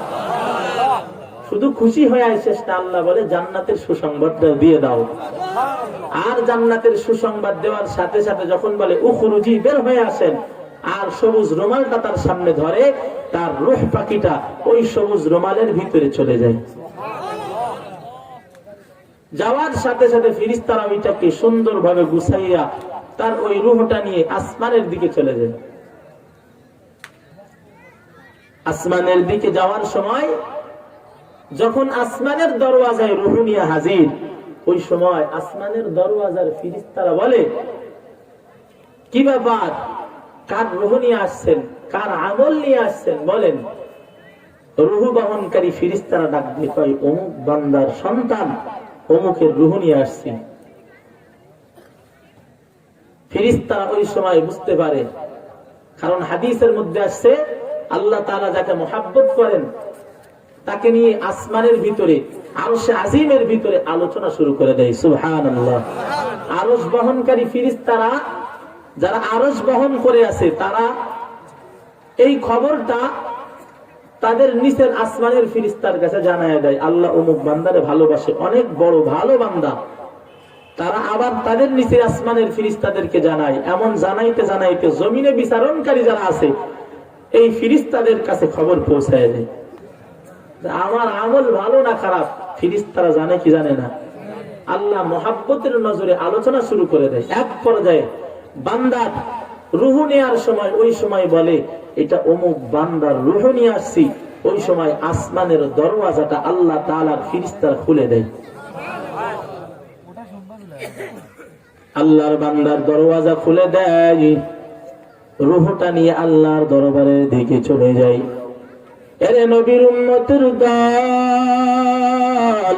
শুধু খুশি হয়ে শেষ না, আল্লাহ বলে জান্নাতের সুসংবাদটা দিয়ে দাও। আর জান্নাতের সুসংবাদ দেওয়ার সাথে সাথে যখন বলে উখরুজি, বের হয়ে আসেন, আর সবুজ রুমালটা তার সামনে ধরে, তার রূহ পাখিটা ওই সবুজ রুমালের ভিতরে চলে যায়। যাওয়ার সাথে সাথে ফেরেশতারা ওইটাকে সুন্দরভাবে গুছাইয়া তার ওই রূহটা নিয়ে আসমানের দিকে চলে যায়। আসমানের দিকে যাওয়ার সময় যখন আসমানের দরওয়াজায় রূহ নিয়ে হাজির, ওই সময় আসমানের দরওয়াজার ফেরেশতারা বলে, কি ব্যাপার, কার রূহ নিয়ে আসছেন, কার আমল নিয়ে আসছেন বলেন? রূহ বহনকারী ফেরেশতারা ডাক দিয়ে কয়, অমুক বান্দার সন্তান অমুকের রূহ নিয়ে আসছেন। ফেরেশতারা ওই সময় বুঝতে পারে, কারণ হাদিসের মধ্যে আসছে আল্লাহ তাআলা যাকে মহব্বত করেন তাকে নিয়ে আসমানের ভিতরে, আরশে আজিমের ভিতরে আলোচনা শুরু করে দেয়। সুবহানাল্লাহ। আরশ বহনকারী ফেরেশতারা যারা আরশ বহন করে আছে, তারা এই খবরটা তাদের নিচের আসমানের ফেরেশতার কাছে জানায় দেয়, আল্লাহ অমুক বান্দারে ভালোবাসে, অনেক বড় ভালো বান্দা। তারা আবার তাদের নিচে আসমানের ফেরেশতাদেরকে জানায়, এমন জানাইতে জানাইতে জমিনে বিচারণকারী যারা আছে এই ফেরেশতাদের কাছে খবর পৌঁছায় দেয়, আমার আমল ভালো না খারাপ ফেরেশতারা জানে কি জানে না? আল্লাহ মহাব্বতের নজরে আলোচনা শুরু করে দেয়। এক পর্যায়ে বান্দার রুহ নেওয়ার সময় ওই সময় বলে এটা অমুক বান্দার রুহ নিয়ে আসছি, ওই সময় আসমানের দরওয়াজাটা আল্লাহ তাআলার ফেরেশতারা খুলে দেয়। আল্লাহর বান্দার দরওয়াজা খুলে দেয়, রূহটা নিয়ে আল্লাহর দরবারের দিকে চলে যায়। এরে নবীর উম্মতের দল,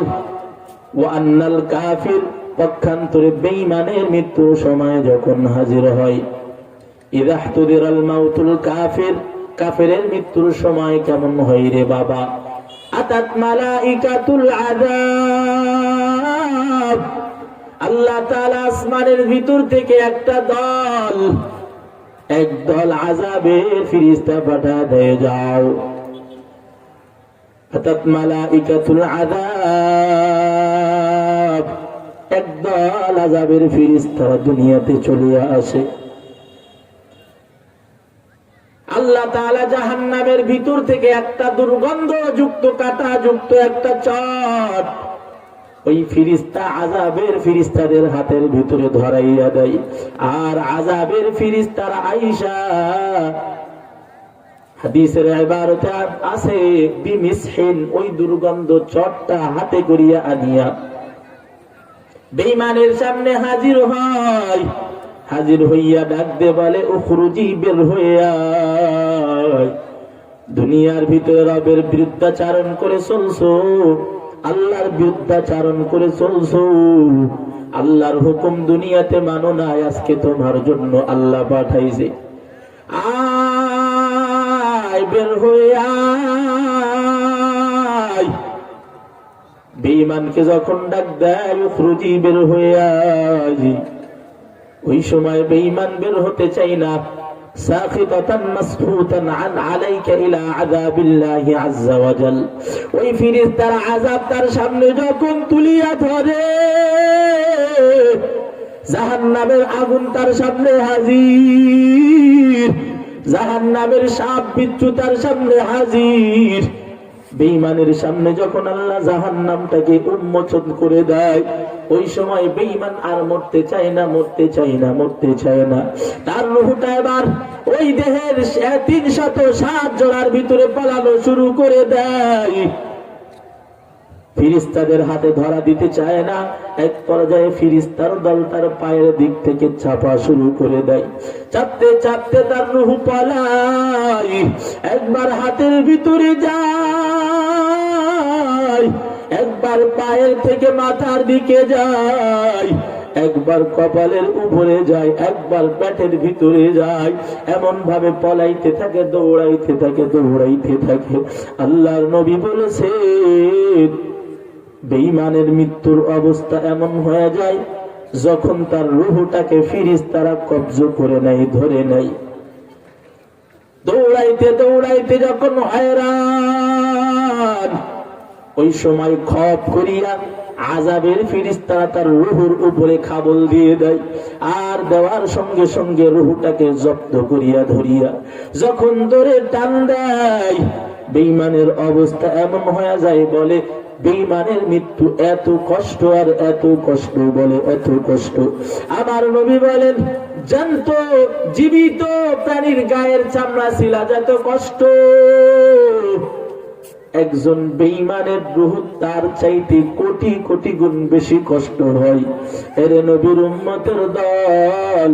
ওয়া আন্নাল কাফির, পক্ষান্তরে বেঈমানের মৃত্যুর সময় যখন হাজির হয়, ইযা হুদিরাল মাউতুল কাফির, কাফেরের মৃত্যুর সময় কেমন হয় রে বাবা, আতাত মালাইকাতুল আযাব, আল্লাহ তাআলা আসমানের ভিতর থেকে একটা দল, একদল আযাবের ফেরেশতা পাঠা দেয়, যাও। আতাত মালাইকাতুল আযাব, একদল আযাবের ফেরেশতা দুনিয়াতে চলে আসে। আল্লাহ তাআলা জাহান্নামের ভিতর থেকে একটা দুর্গন্ধযুক্ত কাঁটা যুক্ত একটা চট ওই ফেরেশতা আযাবের ফেরেশতাদের হাতের ভিতরে ধরাইয়া দেয়। আর আযাবের ফেরেশতারা আয়েশা হাদিসের ইবারতে আছে বিমিসহিন, ওই দুর্গন্ধ চটটা হাতে করিয়া আনিয়া বেঈমানের সামনে হাজির হয়। হাজির হইয়া ডাক দে বলে, উখরুজি, বের হইয়া, দুনিয়ার ভিতরে রবের বিরুদ্ধাচারণ করে চলছো, আল্লাহর বিরুদ্ধাচারণ করে চলছো, আল্লাহর হুকুম দুনিয়াতে মানো না, আজকে তোমার জন্য আল্লাহ পাঠাইছে, আয় বের হইয়া। বেঈমানকে যখন ডাক দেয় উখরুজি, বের হইয়া, ওই সময় বেঈমান বের হতে চাই না। সাখিতাতান মাসফুতান আন আলাইকা ইলা আযাবিল্লাহি আযজা ওয়া জাল, ওই ফেরেশতার আযাব তার সামনে যখন তুলিয়া ধরে, জাহান্নামের আগুন তার সামনে হাজির, জাহান্নামের সাপ বিচ্ছু তার সামনে হাজির। বেঈমানের সামনে যখন আল্লাহ জাহান্নামটাকে উন্মোচন করে দেয়, ওই সময় বেঈমান আর মরতে চায় না, মরতে চায় না, মরতে চায় না। তার রূহটা এবার ওই দেহের 307 জোড়ার ভিতরে পালানো শুরু করে দেয়। ফেরেশতাদের হাতে ধরা দিতে চায় না। এক পর্যায়ে ফেরেশতার দল তার পায়ের দিক থেকে চাপা শুরু করে দেয়। চাপতে চাপতে তার রূহ পালায়, একবার হাতের ভিতরে যায়, একবার পায়ের থেকে মাথার দিকে যায়, একবার কপালের উপরে যায়, একবার পেটের ভিতরে যায়। এমন ভাবে পলাইতে থাকে, দৌড়াইতে থাকে, দৌড়াইতে থাকে। আল্লাহর নবী বলেছেন, বেঈমানের মৃত্যুর অবস্থা এমন হয়ে যায় যখন তার রূহটাকে ফেরেশতারা কব্জ করে নেয়, ধরে নেয়। দৌড়াইতে দৌড়াইতে যখন হয়রান, ওই সময় খপ করিয়া আযাবের ফেরেশতারা তার রূহের উপরে খাবল দিয়ে দেয়। আর দেওয়ার সঙ্গে সঙ্গে রূহটাকে জব্দ করিয়া ধরিয়া যখন ধরে টান দেয়, বেঈমানের অবস্থা এমন হয়ে যায়, বলে বেঈমানের মৃত্যু এত কষ্ট, আর এত কষ্ট, বলে এত কষ্ট। আমার নবী বলেন, জানত জীবিত প্রাণীর গায়ের চামড়া ছিলা যত কষ্ট, একজন বেঈমানের রূহ তার চাইতে কোটি কোটি গুণ বেশি কষ্ট হয়। এর নবীর উম্মতের দল,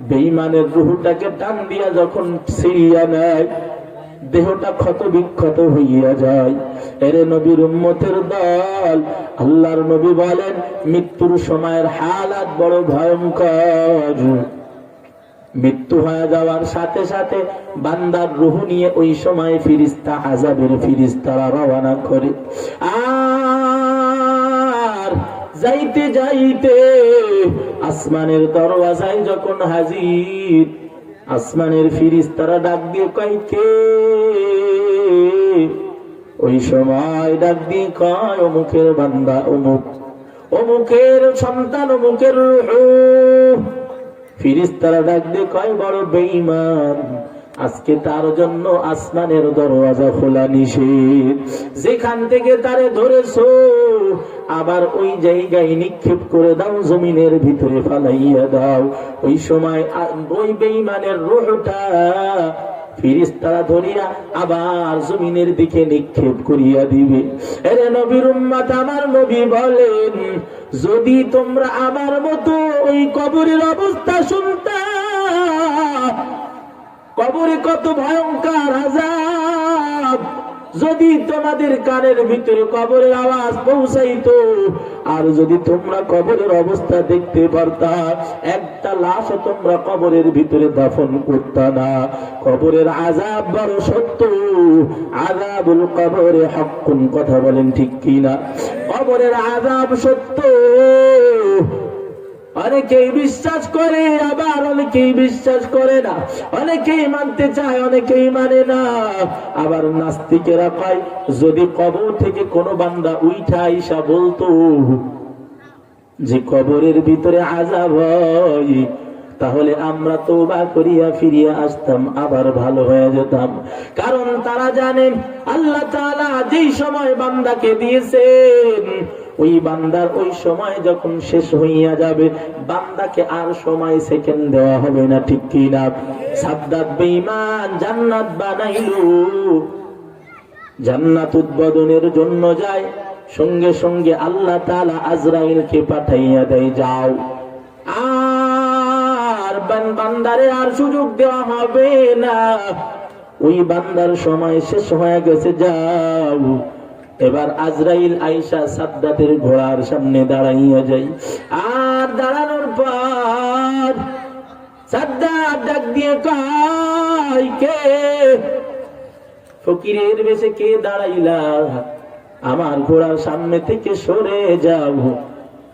বেঈমানের রূহটাকে টান দিয়া যখন ছিঁড়িয়া নেয়, দেহটা ক্ষত বিক্ষত হইয়া যায়। এর নবীর উম্মতের দল, আল্লাহর নবী বলেন, মৃত্যুর সময়ের হালাত বড় ভয়ঙ্কর। মৃত্যু হয়ে যাওয়ার সাথে সাথে বান্দার রূহ নিয়ে ওই সময় ফেরেশতা আযাবের ফেরেশতারা রওনা করে। আর যাইতে যাইতে আসমানের দরওয়াজায় যখন হাজির, আসমানের ফেরেশতারা ডাক দিয়ে কয়, কে? ওই সময় ডাক দিয়ে কয়, অমুকের বান্দা, অমুক, অমুকের সন্তান, অমুকের রূহ। ফেরেশতারা ডাক দিয়ে কয়, বড় বেঈমান, আজকে তার জন্য আসমানের দরওয়াজা খোলা নিষেধ। যেখান থেকে তারে ধরেছো আবার ওই জায়গায় নিক্ষেপ করে দাও, জমিনের ভিতরে ফালাইয়া দাও। ওই সময় ওই বেঈমানের রূহটা ফেরেশতারা ধরিয়া আবার জমিনের দিকে নিক্ষেপ করিয়া দিবে। আরে নবীর উম্মত, আমার নবী বলেন, যদি তোমরা আমার মতো ওই কবরের অবস্থা শুনতা, কবরে কত ভয়ঙ্কর আযাব, যদি তোমাদের কানের ভিতরে কবরের আওয়াজ পৌঁছাইতো, আর যদি তোমরা কবরের অবস্থা দেখতে পারতা, একটা লাশ তোমরা কবরের ভিতরে দাফন করতা না। কবরের আযাব বড় সত্য, আযাবুল কবরে হাক্কুন, কথা বলেন ঠিক কিনা? কবরের আযাব সত্য। অনেকেই বিশ্বাস করে, আবার অনেকেই বিশ্বাস করে না। অনেকেই মানতে চায়, অনেকেই মানে না। আবার নাস্তিকেরা কয়, যদি কবর থেকে কোনো বান্দা উইঠা আইসা বলতো যে কবরের ভিতরে আযাব হয়, তাহলে আমরা তওবা করিয়া ফিরিয়া আসতাম, আবার ভালো হয়ে যেতাম। কারণ তারা জানেন আল্লাহ তাআলা যেই সময় বান্দাকে দিয়েছেন, ওই বান্দার ওই সময় যখন শেষ হইয়া যাবে, বান্দাকে আর সময় সেকেন্ড দেওয়া হবে না, ঠিক কি না? সাদ্দাত বেঈমান জান্নাত বানাইলো, জান্নাত উদ্বোধনের জন্য যায়, সঙ্গে সঙ্গে আল্লাহ তাআলা আজরাইলকে পাঠাইয়া দেয়, যাও। আর বান্দারে আর সুযোগ দেওয়া হবে না, ওই বান্দার সময় শেষ হয়ে গেছে, যাও। এবার আজরাইল আয়েশা সাদ্দাতের ঘোড়ার সামনে দাঁড়াইয়া যায়। আর দাঁড়ানোর পর সাদ্দাত ডাক দিয়ে কয়, কে? ফকিরের বেশে কে দাঁড়াইলা? আমার ঘোড়ার সামনে থেকে সরে যাও,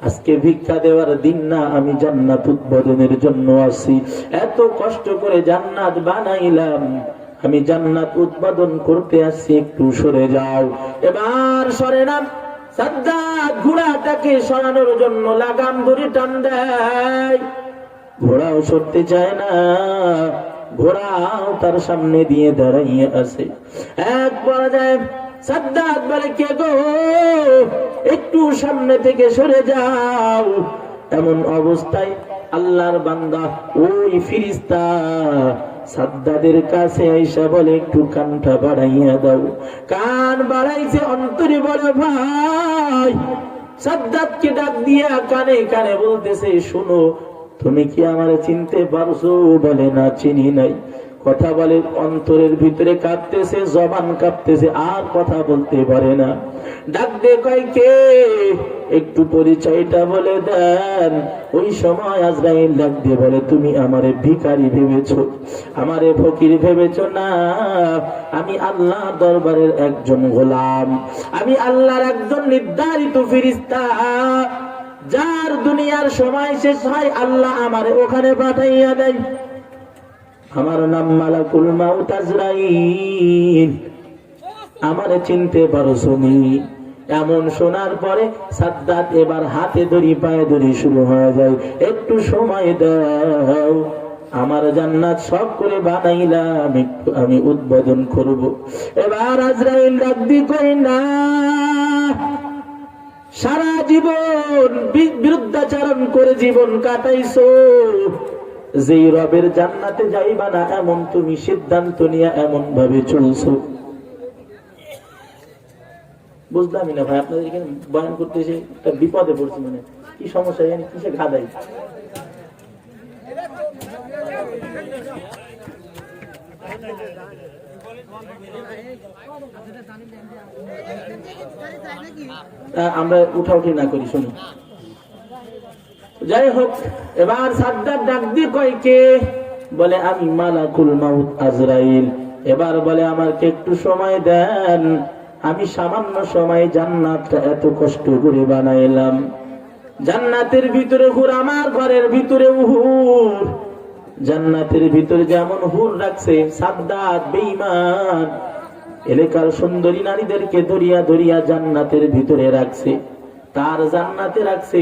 আজকে ভিক্ষা দেওয়ার দিন না, আমি জান্নাত উদ্বোধনের জন্য আসি। এত কষ্ট করে জান্নাত বানাইলাম, আমি জান্নাত উৎপাদন করতে আসছি, একটু সরে যাও। এবার সরে না। সাদ্দাত ঘোড়াটাকে সরানোর জন্য লাগাম ধরে টান দেয়, ঘোড়াও সরতে চায় না, ঘোড়াও তার সামনে দিয়ে দাঁড়াইয়ে আছে। এক পর্যায়ে সাদ্দাত বলে, কে গো, একটু সামনে থেকে সরে যাও। এমন অবস্থায় আল্লাহর বান্দা ওই ফেরেশতা সাদ্দাদের কাছে আইসা বলে, একটু কানটা বাড়াইয়া দাও। কান বাড়াইছে, অন্তরে বলে, ভাই। সাদ্দাতকে ডাক দিয়া কানে কানে বলতেছে, শোনো, তুমি কি আমারে চিনতে পারছো? বলে, না, চিনি নাই। কথা বলে, অন্তরের ভিতরে কাঁপতেছে, জবান কাঁপতেছে, আর কথা বলতে পারে না। ডাক দে, কয়, কে? একটু পরিচয়টা বলে দেন। ওই সময় আজরাইল ডাক দিয়ে বলে, তুমি আমারে ভিখারি ভেবেছো, আমারে ফকির ভেবেছো না, আমি আল্লাহর দরবারের একজন গোলাম, আমি আল্লাহর একজন নির্ধারিত ফেরেশতা, যার দুনিয়ার সময় শেষ হয় আল্লাহ আমারে ওখানে পাঠাইয়া দেয়। আমার নাম মালাকুল মাউত আজরাইল, আমারে চিনতে পারছো নি? এমন শোনার পরে সাদ্দাত এবার হাতে ধরি পায়ে ধরি শুরু হয়ে যায়, একটু সময় দাও, আমার জান্নাত সব করে বানাইলাম, একটু আমি উদ্বোধন করব। এবার আজরাইল ডাক দিয়ে কই, না, সারা জীবন বিরুদ্ধাচরণ করে জীবন কাটাইছো, যেই রবের জান্নাতে যাইবা না এমন তুমি সিদ্ধান্ত নিয়ে এমন ভাবে চলছো। বুঝলামই না ভাই, আপনাদের এখানে বয়ান করতে এসে একটা বিপদে পড়ছি। মানে কি সমস্যা, জানি কিসে ঘাদাই। আমরা উঠাউঠি না করি, শুনি। যাই হোক, এবার সাদ্দাত ডাক দিয়ে কয়, কে? বলে, আমি মালাকুল মাউত আজরাইল। এবার বলে, আমাকে একটু সময় দেন, আমি সামান্য সময় জান্নাতটা এত কষ্ট করে বানাইলাম। জান্নাতের ভিতরে হুর, আমার ঘরের ভিতরে হুর। জান্নাতের ভিতরে যেমন হুর রাখছে, সাদ্দাত বেঈমান এলাকার সুন্দরী নারীদেরকে ধরিয়া ধরিয়া জান্নাতের ভিতরে রাখছে। তার জান্নাতে রাখছে।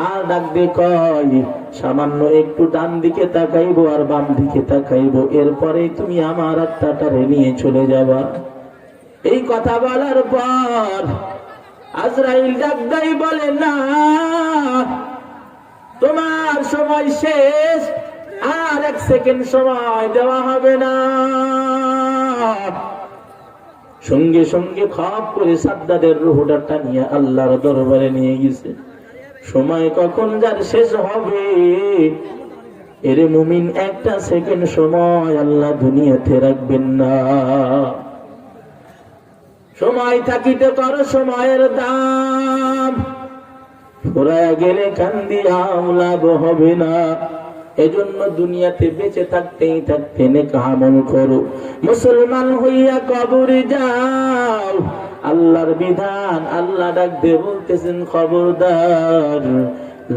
আর ডাক দিয়ে কয়, সামান্য একটু ডান দিকে তাকাইবো আর বাম দিকে তাকাইবো, এরপরে তুমি আমার আত্মাটারে নিয়ে চলে যাবা। এই কথা বলার পর আজরাইল ডাক দেয়, বলে না, তোমার সময় শেষ, আর 1 সেকেন্ড সময় দেওয়া হবে না। সঙ্গে সঙ্গে খপ করে সাদ্দাদের রূহটা টানিয়ে আল্লাহর দরবারে নিয়ে গেছে। সময় কখন যার শেষ হবে, এরে মুমিন, 1 সেকেন্ড সময় আল্লাহ দুনিয়াতে রাখবেন না। সময় থাকিতে করো সময়ের দাম, ফুরায় গেলে কান্দিয়া লাভ হবে না। এজন্য দুনিয়াতে বেঁচে থাকতে নেক আমল করো। মুসলমান হইয়া কবরে যাও, আল্লাহর বিধান। আল্লাহ ডাক দিয়ে বলতেছেন, খবরদার,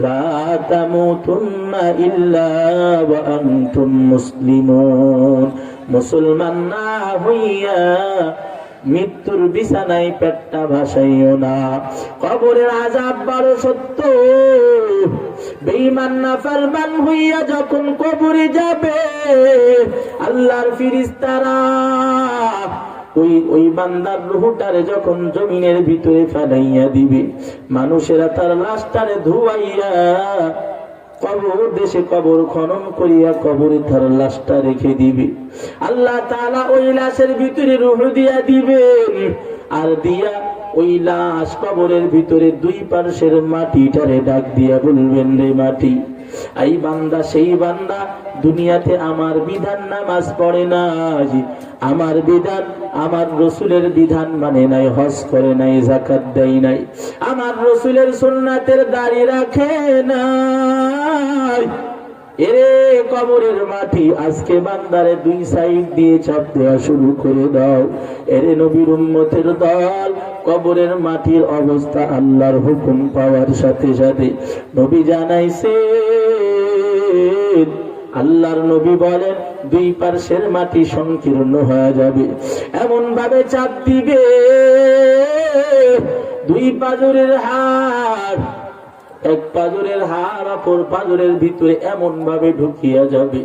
লা তামুতুন্না ইল্লা ওয়া আনতুম মুসলিমুন। মুসলমান না হইয়া মৃত্যুর বিছানায় পেটটা ভাসাইও না। কবরের আযাব বড় সত্য। বেঈমান নাফরমান হইয়া যখন কবরে যাবে, আল্লাহর ফেরেশতারা ওই বান্দার রূহটারে যখন জমিনের ভিতরে ফেলাইয়া দিবে, মানুষেরা তার লাশটারে ধুয়াইয়া কবর দেশে কবর খনন করিয়া কবরে তার লাশটা রেখে দিবে। আল্লাহ তাআলা ওই লাশের ভিতরে রূহ দিয়া দিবেন, আর দিয়া ওই লাশ কবরের ভিতরে 2 পার্শ্বের মাটিটারে ডাক দিয়া বলবেন, রে মাটি, এই বান্দা সেই বান্দা দুনিয়াতে আমার বিধান নামাজ পড়ে নাই, আমার বিধান, আমার রসুলের বিধান মানে নাই, হজ করে নাই, যাকাত দেয় নাই, আমার রসুলের সুন্নাতের দাড়ি রাখে নাই। এরে কবরের মাটি, আজকে বান্দারে 2 সাইড দিয়ে চাপ দেওয়া শুরু করে দাও। এরে নবীর উম্মতের দল, কবরের মাটির অবস্থা আল্লাহর হুকুম পাওয়ার সাথে সাথে নবী জানাইছে, আল্লাহর নবী বলেন 2 পার্শ্বের মাটি সংকীর্ণ হয়ে যাবে, এমন ভাবে চাপ দিবে 2 পাজরের হাড়, 1 পাজরের হাড় অপর পাজরের ভিতরে এমন ভাবে ঢুকিয়া যাবে।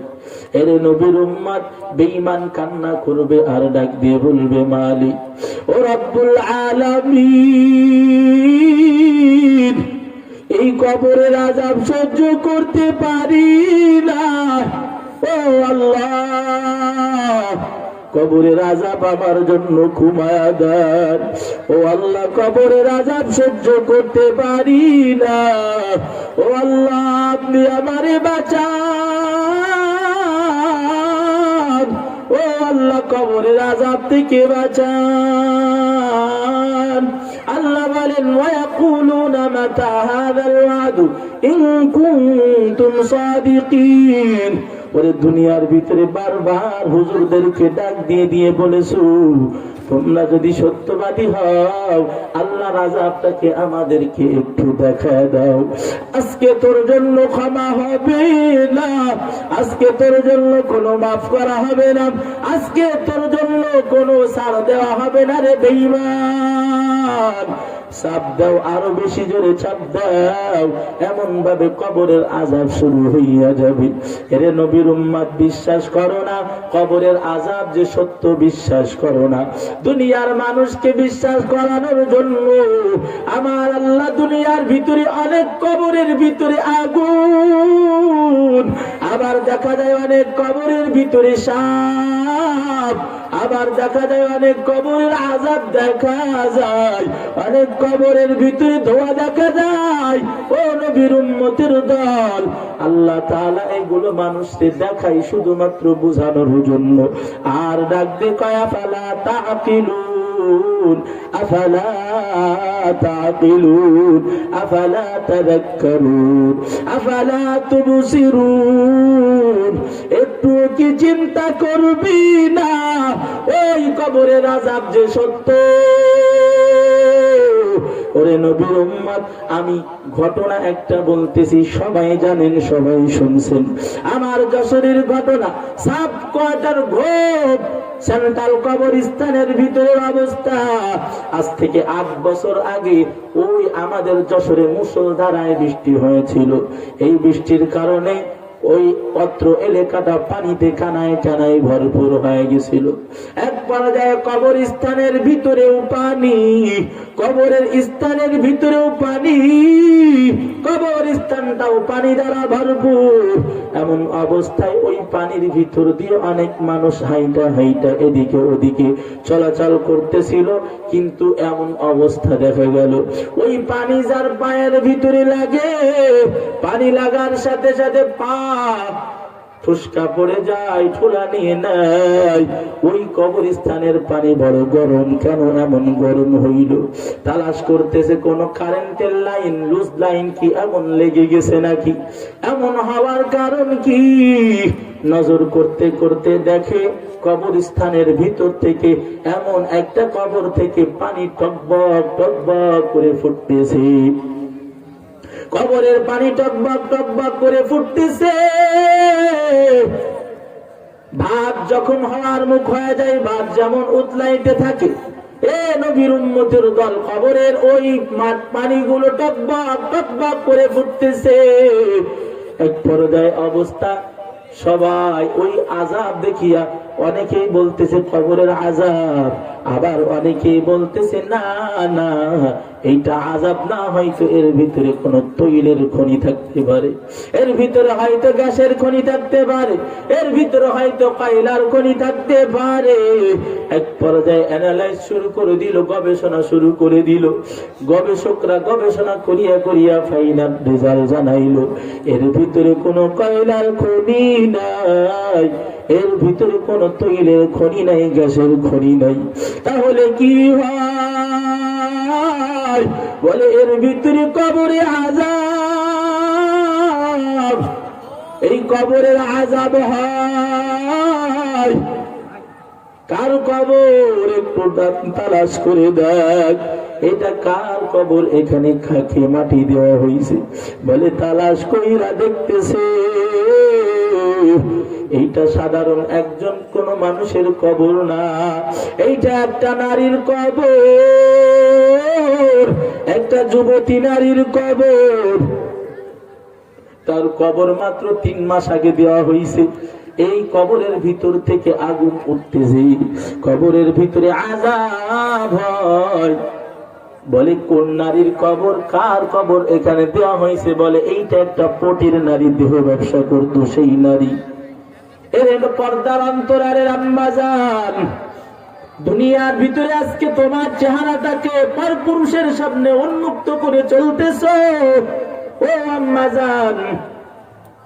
এর নবীর উম্মত বেঈমান কান্না করবে আর ডাক দিয়ে বলবে, মালিক ও রব্বুল আলামিন, এই কবরের আযাব সহ্য করতে পারি না। ও আল্লাহ, কবরের আযাব আমার জন্য ঘুমায়া দেন। ও আল্লাহ, কবরের আযাব সহ্য করতে পারি না। ও আল্লাহ, আপনি আমারে বাঁচান। ও আল্লাহ, কবরের আযাব থেকে বাঁচান। আল্লাহ বলেন, ওয়ায়াকুলুনা মাতা হাযাল ওয়াদু ইন কুনতুম সাদিকিন। ওরে দুনিয়ার ভিতরে বারবার হুজুরদেরকে ডাক দিয়ে দিয়ে বলেছো, তোমরা যদি সত্যবাদী হও, আল্লাহর আযাবটাকে আমাদেরকে একটু দেখায় দাও। আজকে তোর জন্য ক্ষমা হবে না, আজকে তোর জন্য কোনো মাফ করা হবে না, আজকে তোর জন্য কোনো ছাড় দেওয়া হবে না। রে বেঈমান, চাপ দাও, আরো বেশি জোরে চাপ দাও, এমন ভাবে কবরের আযাব শুরু হইয়া যাবে। এরে নবীর উম্মত, বিশ্বাস করো না কবরের আযাব যে সত্য, বিশ্বাস করো না। দুনিয়ার মানুষকে বিশ্বাস করানোর জন্য আমার আল্লাহ দুনিয়ার ভিতরে অনেক কবরের ভিতরে আগুন, আবার দেখা যায় অনেক কবরের ভিতরে সাপ, আবার দেখা যায় অনেক কবরের আযাব দেখা যায়, অনেক কবরের ভিতরে ধোঁয়া দেখা যায়। ও নবীর উম্মতের দল, আল্লাহ তাআলা এগুলো মানুষকে দেখাই শুধুমাত্র বোঝানোর জন্য। আর ডাক দে কয়, আফালা তাকিলুন, আফালা তাকিলুন, আফালা তাযাক্কারুন, আফালা তুবসিরুন। একটু কি চিন্তা করবি না, ওই কবরের আযাব যে সত্য, ওরে নবীর উম্মত, আমি ঘটনা একটা বলতেছি, সবাই জানেন, সবাই শুনছেন। আমার যশোরের ঘটনা, সাব কোয়ার্টার ঘোপ সেন্ট্রাল কবরস্থানের ভিতরের অবস্থা। আজ থেকে 8 বছর আগে ওই আমাদের যশোরে মুষলধারায় বৃষ্টি হয়েছিল। এই বৃষ্টির কারণে ওই অত্র এলাকাটা পানিতে কানায় কানায় ভরপুর হয়ে গেছিল। এক পর্যায়ে কবরস্থানের ভিতরেও পানি, কবরের স্থানের ভিতরেও পানি, কবরস্থানটাও পানি দ্বারা ভরপুর। এমন অবস্থায় ওই পানির ভিতর দিয়ে অনেক মানুষ হাইটা হাইটা এদিকে ওদিকে চলাচল করতেছিল। কিন্তু এমন অবস্থা দেখা গেল, ওই পানি যার পায়ের ভিতরে লাগে, পানি লাগার সাথে সাথে পা ফুসকা পড়ে যায়, ঠোলা নিয়ে নেয়। ওই কবরস্থানের পানি বড় গরম, কেন এমন গরম হইল? তালাশ করতেছে কোন কারেন্টের লাইন, লুজ লাইন কি এমন লেগে গেছে নাকি, এমন হওয়ার কারণ কি? নজর করতে করতে দেখে কবরস্থানের ভিতর থেকে এমন একটা কবর থেকে পানি টকবক টকবক করে ফুটতেছে। কবরের পানি টকবক টকবক করে ফুটতেছে। ভাত যখন হওয়ার মুখ হয়ে যায়, ভাত যেমন উতলাইতে থাকে, এ নবীর উম্মতের দল, কবরের ওই পানিগুলো টকবক টকবক করে ফুটতেছে। এক পর্যায়ে অবস্থা, সবাই ওই আযাব দেখিয়া অনেকেই বলতেছে কবরের আযাব, আবার অনেকেই বলতেছে না না এইটা আযাব না, হয়তো এর ভিতরে কোন তৈলের খনি থাকতে পারে, এর ভিতরে হয়তো গ্যাসের খনি থাকতে পারে, এর ভিতরে হয়তো কয়লার খনি থাকতে পারে। এক পর্যায়ে অ্যানালাইজ শুরু করে দিল, গবেষণা শুরু করে দিল। গবেষকরা গবেষণা করিয়া করিয়া ফাইনাল রেজাল্ট জানাইল, এর ভিতরে কোনো কয়লার খনি নাই, এর ভিতরে কোন তৈলের খনি নাই, গ্যাসের খনি নাই। তাহলে কি হয়? বলে এর ভিতরে কবরে আযাব, এই কবরের আযাব হয়। কার কবর একটু তালাশ করে দেখ, এটা কার কবর? এখানে খাকে মাটি দেওয়া হয়েছে। বলে তালাশ কইরা দেখতেছে, এইটা সাধারণ একজন কোন মানুষের কবর না, এইটা একটা নারীর কবর, একটা যুবতী নারীর কবর। তার কবর মাত্র 3 মাস আগে দেওয়া হয়েছে। এই কবরের ভিতর থেকে আগুন উঠতেছে, কবরের ভিতরে আযাব হয়। বলে কোন নারীর কবর, কার কবর এখানে দেওয়া হয়েছে? বলে এইটা একটা পটির নারী, দেহ ব্যবসা করতো সেই নারী। এর পর্দার অন্তরালের আম্মা জান, দুনিয়ার ভিতরে আজকে তোমার চেহারাটাকে পরপুরুষের সামনে উন্মুক্ত করে চলতেছো। ও আম্মা জান,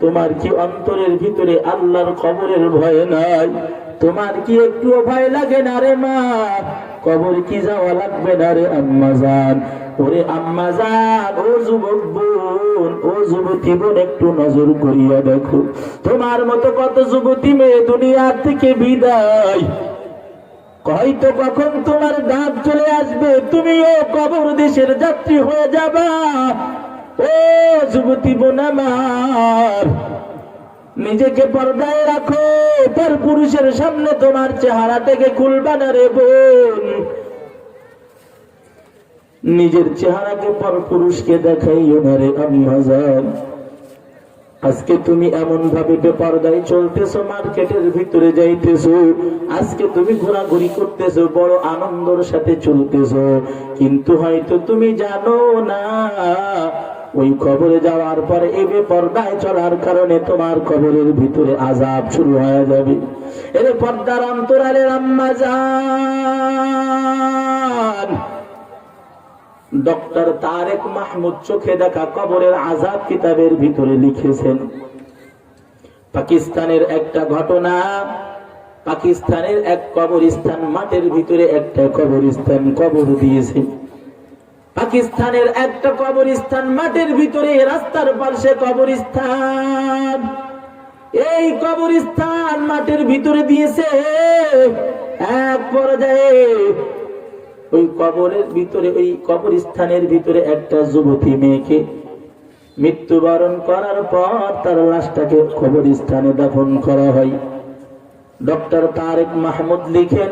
তোমার কি অন্তরের ভিতরে আল্লাহর কবরের ভয় নাই? তোমার কি একটুও ভয় লাগে না রে মা? কবর কি যাওয়া লাগবে না রে আম্মা জান? ওরে আম্মা জান, ও যুবক বোন, ও যুবতী বোন, একটু নজর করিয়া দেখো, তোমার মতো কত যুবতী মেয়ে দুনিয়ার থেকে বিদায়। হয়তো কখন তোমার ডাক চলে আসবে, তুমিও কবর দেশের যাত্রী হয়ে যাবা। ও যুবতী বোন আমার, নিজেকে পর্দায় রাখো, পর পুরুষের সামনে তোমার চেহারাটাকে খুলবা না রে বোন। নিজের চেহারাকে পর পুরুষকে দেখাইও না রে আম্মা জান। আজকে তুমি এমন ভাবে বেপরদায় চলতেছো, মার্কেটের ভিতরে যাইতেছো, আজকে তুমি ঘোরাঘুরি করতেছো, বড় আনন্দের সাথে চলতেছো, কিন্তু হয়তো তুমি জানো না ওই কবরে যাওয়ার পরে এই বেপরদায় চলার কারণে তোমার কবরের ভিতরে আযাব শুরু হয়ে যাবে। এর পর্দার অন্তরালের আম্মা জান, ডক্টর তারেক মাহমুদ চোখে দেখা কবরের আযাব কিতাবের ভিতরে লিখেছেন। পাকিস্তানের একটা ঘটনা, পাকিস্তানের এক কবরস্থান, মাঠের ভিতরে একটা কবরস্থান কবর দিয়েছে। পাকিস্তানের একটা কবরস্থান, মাঠের ভিতরে, রাস্তার পাশে কবরস্থান। এই কবরস্থান মাঠের ভিতরে দিয়েছে। এক পর্যায়ে ওই কবরের ভিতরে, ওই কবরস্থানের ভিতরে একটা যুবতী মেয়েকে মৃত্যুবরণ করার পর তার লাশটাকে কবরস্থানে দাফন করা হয়। ডক্টর তারেক মাহমুদ লিখেন,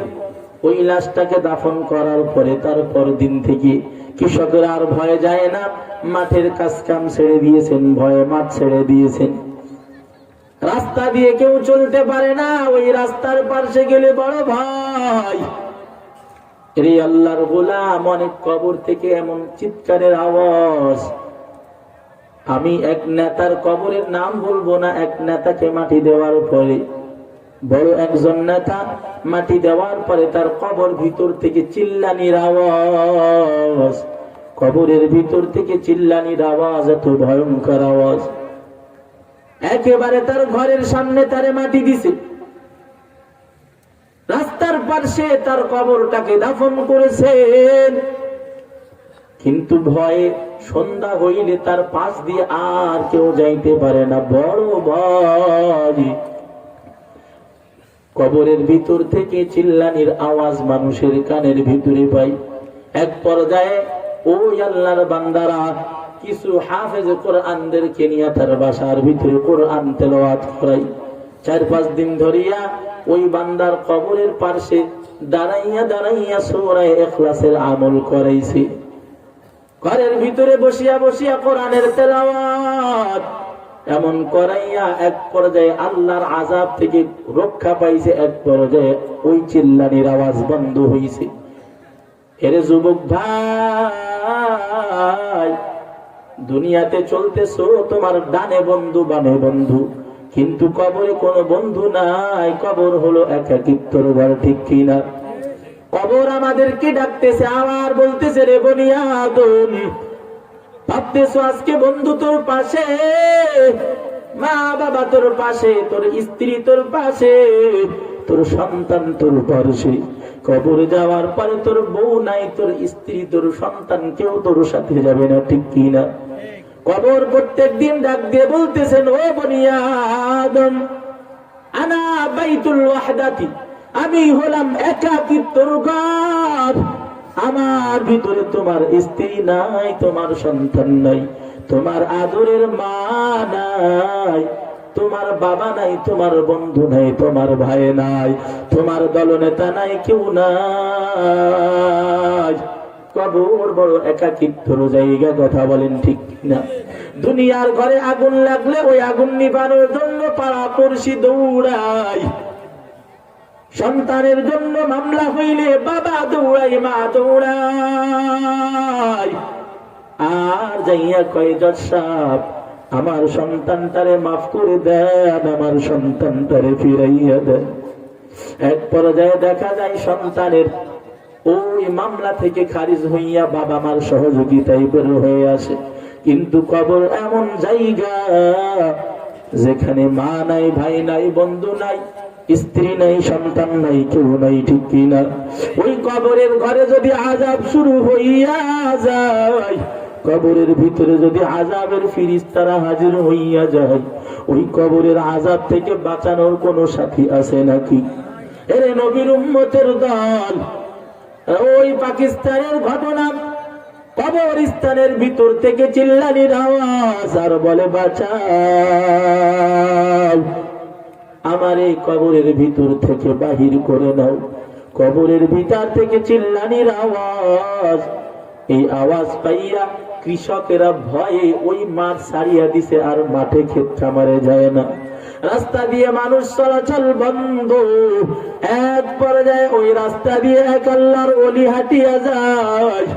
ওই লাশটাকে দাফন করার পরে তারপর দিন থেকে কৃষকরা আর ভয়ে যায় না, মাঠের কাজ কাম ছেড়ে দিয়েছেন, ভয়ে মাঠ ছেড়ে দিয়েছেন। রাস্তা দিয়ে কেউ চলতে পারে না, ওই রাস্তার পাশে গেলে বড় ভয়। রে আল্লাহর গোলাম, অনেক কবর থেকে এমন চিৎকারের আওয়াজ। আমি এক নেতার কবরের নাম বলবো না, এক নেতাকে মাটি দেওয়ার পরে, বড় একজন নেতা মাটি দেওয়ার পরে তার কবর ভিতর থেকে চিল্লানির আওয়াজ, কবরের ভিতর থেকে চিল্লানির আওয়াজ, এত ভয়ঙ্কর আওয়াজ। একেবারে তার ঘরের সামনে তারে মাটি দিছে, রাস্তার পাশে তার কবরটাকে দাফন করেছেন। কিন্তু ভয়ে সন্ধ্যা হইলে তার পাশ দিয়ে আর কেউ যাইতে পারে না, বড় ভয়। কবরের ভিতর থেকে চিল্লানির আওয়াজ মানুষের কানের ভিতরে পাই। এক পর্যায়ে ওই আল্লাহর বান্দারা কিছু হাফেজ কোরআনদেরকে নিয়ে তার বাসার ভিতরে কোরআন তেলাওয়াত করাই। 4-5 দিন ধরিয়া ওই বান্দার কবরের পাশে দাঁড়াইয়া দাঁড়াইয়া সূরা ইখলাসের আমল করাইছে। ঘরের ভিতরে বসিয়া বসিয়া কোরআনের তেলাওয়াত এমন করাইয়া এক পর্যায়ে আল্লাহর আযাব থেকে রক্ষা পাইছে। এক পর্যায়ে ওই চিল্লানির আওয়াজ বন্ধ হইছে। এরে যুবক ভাই, দুনিয়াতে চলতেছো, তোমার ডানে বন্ধু বামে বন্ধু, কিন্তু কবরে কোনো বন্ধু নাই। কবর হলো একাকিত্বর ঘর, ঠিক কিনা? কবর আমাদেরকে ডাকতেছে, আবার বলতেছে, রে বনি আদম, ভাবতেছো আজকে বন্ধু তোর পাশে, মা বাবা তোর পাশে, তোর স্ত্রী তোর পাশে, তোর সন্তান তোর পাশে। কবরে যাওয়ার পরে তোর বউ নাই, তোর স্ত্রী, তোর সন্তান, কেউ তোর সাথে যাবে না, ঠিক কিনা? কবর প্রত্যেক দিন ডাক দিয়ে বলতেছেন, ও বনি আদম, আনা বাইতুল ওয়াহদাতি, আমি হলাম একাকিত্বর ঘর। আমার ভিতরে তোমার স্ত্রী নাই, তোমার সন্তান নাই, তোমার আদরের মা নাই, তোমার বাবা নাই, তোমার বন্ধু নাই, তোমার ভাই নাই, তোমার দলনেতা নাই, কেউ নাই। কবর বড় একাকিত্বর জায়গা, কথা বলেন ঠিক না? দুনিয়ার ঘরে আগুন লাগলে ওই আগুন নিবানোর জন্য পাড়া পড়শি দৌড়ায়, সন্তানের জন্য মামলা হইলে বাবা দৌড়াই, মা দৌড়াই, আর যাইয়া কয় জজ সাহেব আমার সন্তানটারে মাফ করে দেন, আমার সন্তানটারে ফিরাইয়া দেন। এক পর্যায়ে দেখা যায় সন্তানের ওই মামলা থেকে খারিজ হইয়া বাবা মার সহযোগিতায় বের হয়ে আসে। কিন্তু কবর এমন জায়গা যেখানে মা নাই, ভাই নাই, বন্ধু নাই, স্ত্রী নাই, সন্তান নাই, কেউ নাই, ঠিক কিনা? ওই কবরের ঘরে যদি আযাব শুরু হইয়া যায়, কবরের ভিতরে যদি আযাবের ফেরেশতারা হাজির হইয়া যায়, ওই কবরের আযাব থেকে বাঁচানোর কোনো সাথী আছে নাকি? এরে নবীর উম্মতের দল, ওই পাকিস্তানের ঘটনা, কবরস্থানের ভিতর থেকে চিল্লানির আওয়াজ, আর বলে বাঁচাও, আমার এই কবরের ভিতর থেকে বাহির করে নাও। কবরের ভিতর থেকে চিল্লানির আওয়াজ, এই আওয়াজ পাইয়া কৃষকেরা ভয়ে ওই মাঠ ছাড়িয়া দিছে, আর মাঠে ক্ষেত খামারে যায় না। রাস্তা দিয়ে মানুষ চলাচল বন্ধ। এক পর্যায়ে ওই রাস্তা দিয়ে এক আল্লাহর ওলি হাঁটিয়া যায়,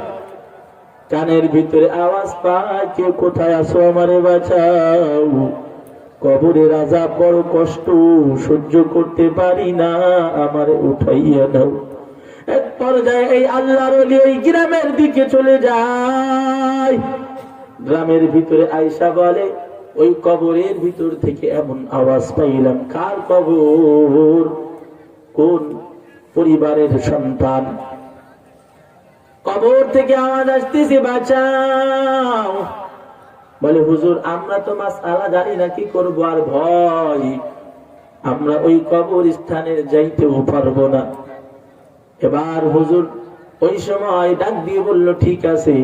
কানের ভিতরে আওয়াজ পায়, কে কোথায় আছো, আমারে বাঁচাও। কবরের আযাব বড় কষ্ট, সহ্য করতে পারি না, আমারে উঠাইয়া দাও। এক পর্যায়ে এই আল্লাহর ওলি ওই গ্রামের দিকে চলে যায়। গ্রামের ভিতরে আয়েশা বলে, ওই কবরের ভিতর থেকে এমন আওয়াজ পাইলাম, কার কবর, কোন পরিবারের সন্তান? কবর থেকে আওয়াজ আসতেছে, বাঁচাও। বলে, হুজুর আমরা তো মাসআলা জানি না, কি করবো, আর ভয়, আমরা ওই কবর স্থানে যাইতেও পারবো না। এবার হুজুর ওই সময় ডাক দিয়ে বলল, ঠিক আছে,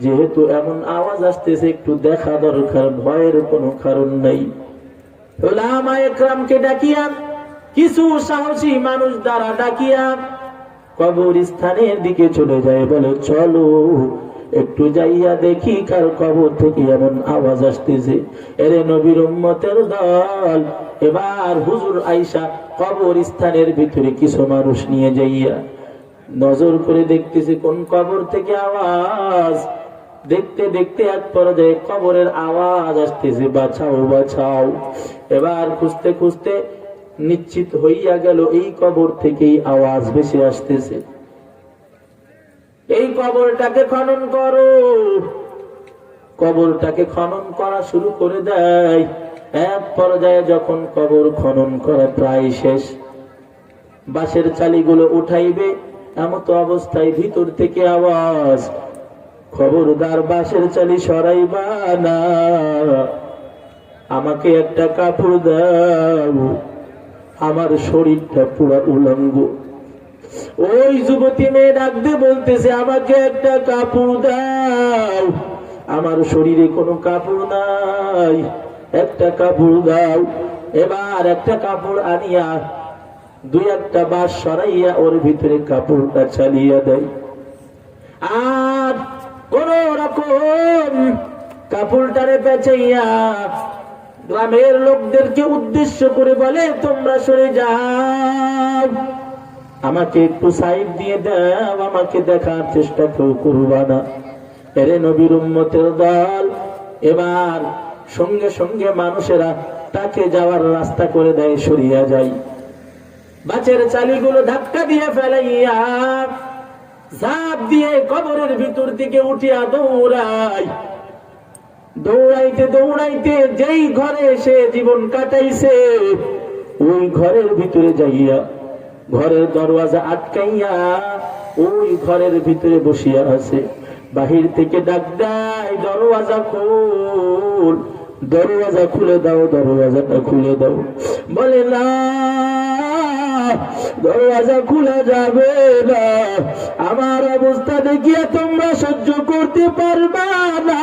যেহেতু এমন আওয়াজ আসতেছে একটু দেখা দরকার, ভয়ের কোনো কারণ নাই। উলামায়ে কেরামকে ডাকিয়া, কিছু সাহসী মানুষ দ্বারা ডাকিয়া কবরস্থানের দিকে চলে যায়। বলে, চলো একটু যাইয়া দেখি কার কবর থেকে এমন আওয়াজ আসতেছে। এরে নবীর উম্মতের দল, এবার হুজুর আয়েশা কবরস্থানের ভিতরে কিছু মানুষ নিয়ে যাইয়া নজর করে দেখতেছে কোন কবর থেকে আওয়াজ। দেখতে দেখতে এক পর্যায়ে কবরের আওয়াজ আসতেছে, বাঁচাও বাঁচাও। এবার খুঁজতে খুঁজতে নিশ্চিত হইয়া গেল এই কবর থেকেই আওয়াজ ভেসে আসতেছে। এই কবরটাকে খনন করো। কবরটাকে খনন করা শুরু করে দেয়। এক পর্যায়ে যখন কবর খনন করা প্রায় শেষ, বাঁশের চালিগুলো উঠাইবে, এমত অবস্থায় ভিতর থেকে আওয়াজ, খবরদার বাঁশের চালি সরাইবা না, আমাকে একটা কাপড় দাও, আমার শরীরটা পুরো উলঙ্গ। ওই যুবতী মেয়ে ডাক দিয়ে বলতেছে, আমাকে একটা কাপড় দাও, আমার শরীরে কোনো কাপড় নাই, একটা কাপড় দাও। এবার একটা কাপড় আনিয়া দুই একটা বাঁশ সরাইয়া ওর ভিতরে কাপড়টা চালিয়ে দেয়। আর কোন রকম কাপড়টারে পেঁচাইয়া গ্রামের লোকদেরকে উদ্দেশ্য করে বলে, তোমরা সরে যাও, আমাকে একটু সাইড দিয়ে দাও, আমাকে দেখার চেষ্টা কেউ করবা না। এরে নবীর উম্মতের দল, এবার সঙ্গে সঙ্গে মানুষেরা তাকে যাওয়ার রাস্তা করে দেয়, সরিয়া যায়। বাঁশের চালিগুলো ধাক্কা দিয়ে ফেলাইয়া ঝাঁপ দিয়ে কবরের ভিতর থেকে উঠিয়া দৌড়ায়। দৌড়াইতে দৌড়াইতে যেই ঘরে সে জীবন কাটাইছে, ওই ঘরের ভিতরে যাইয়া ঘরের দরওয়াজা আটকাইয়া ওই ঘরের ভিতরে বসিয়া আছে। বাহির থেকে ডাক দেয়, দরওয়াজা খোল, দরওয়াজা খুলে দাও, দরওয়াজাটা খুলে দাও। বলে, না, দরওয়াজা খুলে যাবে না, আমার অবস্থা দেখিয়া তোমরা সহ্য করতে পারবা না,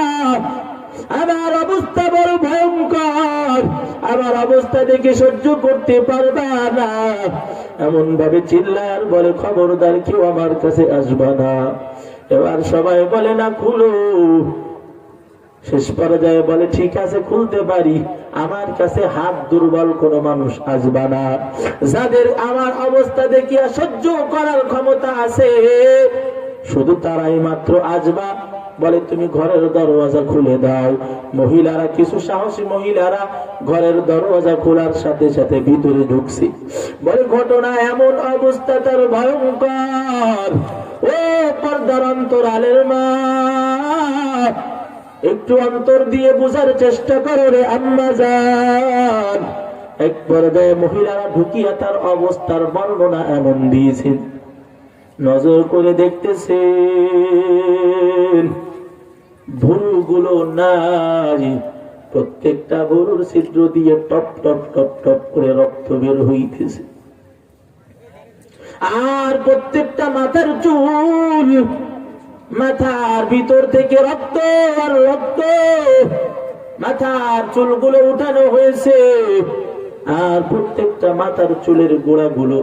আমার অবস্থা বড় ভয়ঙ্কর, আমার অবস্থা দেখে সহ্য করতে পারবা না। এমন ভাবে চিল্লায় আর বলে, খবরদার কেউ আমার কাছে আসবা না। এবার সবাই বলে, না, খুলো। শেষ পর্যায়ে বলে, ঠিক আছে, খুলতে পারি, আমার কাছে হাত দুর্বল কোন মানুষ আসবা না, যাদের আমার অবস্থা দেখিয়া সহ্য করার ক্ষমতা আছে শুধু তারাই মাত্র আসবা। বলে, তুমি ঘরের দরওয়াজা খুলে দাও। মহিলারা, কিছু সাহসী মহিলারা ঘরের দরওয়াজা খোলার সাথে সাথে ভিতরে ঢুকছে। বলে, ঘটনা এমন অবস্থা তার ভয়ঙ্কর। ও পর্দার অন্তরালের মা, একটু অন্তর দিয়ে বোঝার চেষ্টা করো রে আম্মা জান। এক পর্যায়ে মহিলারা ঢুকিয়া তার অবস্থার বর্ণনা এমন দিয়েছেন, নজর করে দেখতেছেন ভুরুগুলো নাই, প্রত্যেকটা ভুরুর ছিদ্র দিয়ে টপ টপ টপ টপ করে রক্ত বের হইতেছে। আর প্রত্যেকটা মাথার চুল, মাথার ভিতর থেকে রক্ত আর রক্ত, মাথার চুলগুলো উঠানো হয়েছে। আর প্রত্যেকটা মাথার চুলের গোড়াগুলো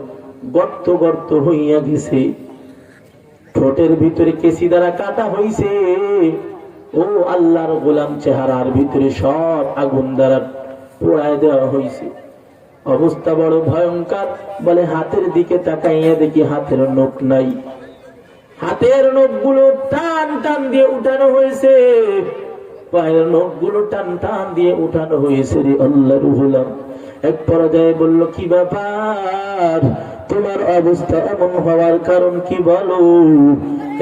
গর্ত গর্ত হইয়া গেছে। ঠোঁটের ভিতরে কেসি দ্বারা কাটা হইছে। ও আল্লাহর গোলাম, চেহারার ভিতরে সব আগুন দ্বারা পোড়ায় দেওয়া হইছে। অবস্থা বড় ভয়ঙ্কর। বলে, হাতের দিকে তাকাইয়া দেখি হাতের নখ নাই, হাতের নখগুলো টান টান দিয়ে উঠানো হয়েছে, পায়ের নখগুলো টান টান দিয়ে উঠানো হয়েছে। রে আল্লাহর গোলাম, এক পর্যায়ে বলল, কি ব্যাপার, তোমার অবস্থা এমন হওয়ার কারণ কি বলো?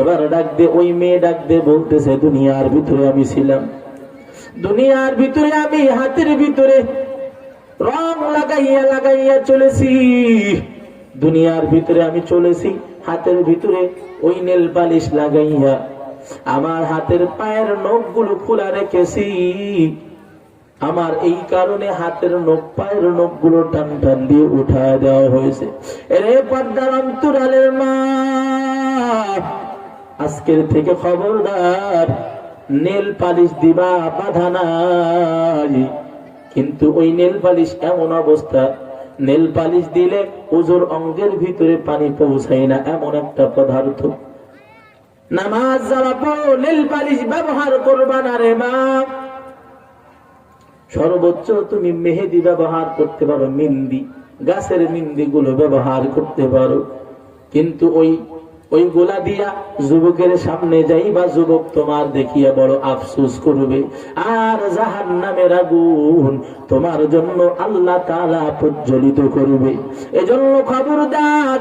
এবার ডাক দে, ওই মেয়ে ডাক দে বলতেছে, দুনিয়ার ভিতরে আমি ছিলাম, দুনিয়ার ভিতরে আমি হাতের ভিতরে রং লাগাইয়া লাগাইয়া চলেছি, দুনিয়ার ভিতরে আমি চলেছি হাতের ভিতরে ওই নেল পালিশ লাগাইয়া, আমার হাতের পায়ের নখগুলো খোলা রেখেছি, আমার এই কারণে হাতের নখ পায়ের নখগুলো টান টান দিয়ে উঠায় দেওয়া হয়েছে। এরে পর্দার অন্তরালের মা, আজকের থেকে খবরদার, নেল পালিশ দিবা বাধা নাই, কিন্তু ওই নেল পালিশ এমন অবস্থা, নেল পালিশ দিলে ওজোর অঙ্গের ভিতরে পানি পৌঁছায় না, এমন একটা পদার্থ। নামাজ যারা পড়ো নেল পালিশ ব্যবহার করবা না রে মা। সর্বোচ্চ তুমি মেহেদি ব্যবহার করতে পারো, মেহেন্দি, গাছের মেহেন্দি গুলো ব্যবহার করতে পারো, কিন্তু ওই গোলা দিয়া যুবকের সামনে যাইবা, যুবক তোমার দেখিয়া বড় আফসোস করবে, আর জাহান্নামের আগুন তোমার জন্য আল্লাহ তাআলা প্রজ্বলিত করবে। এজন্য খবরদার,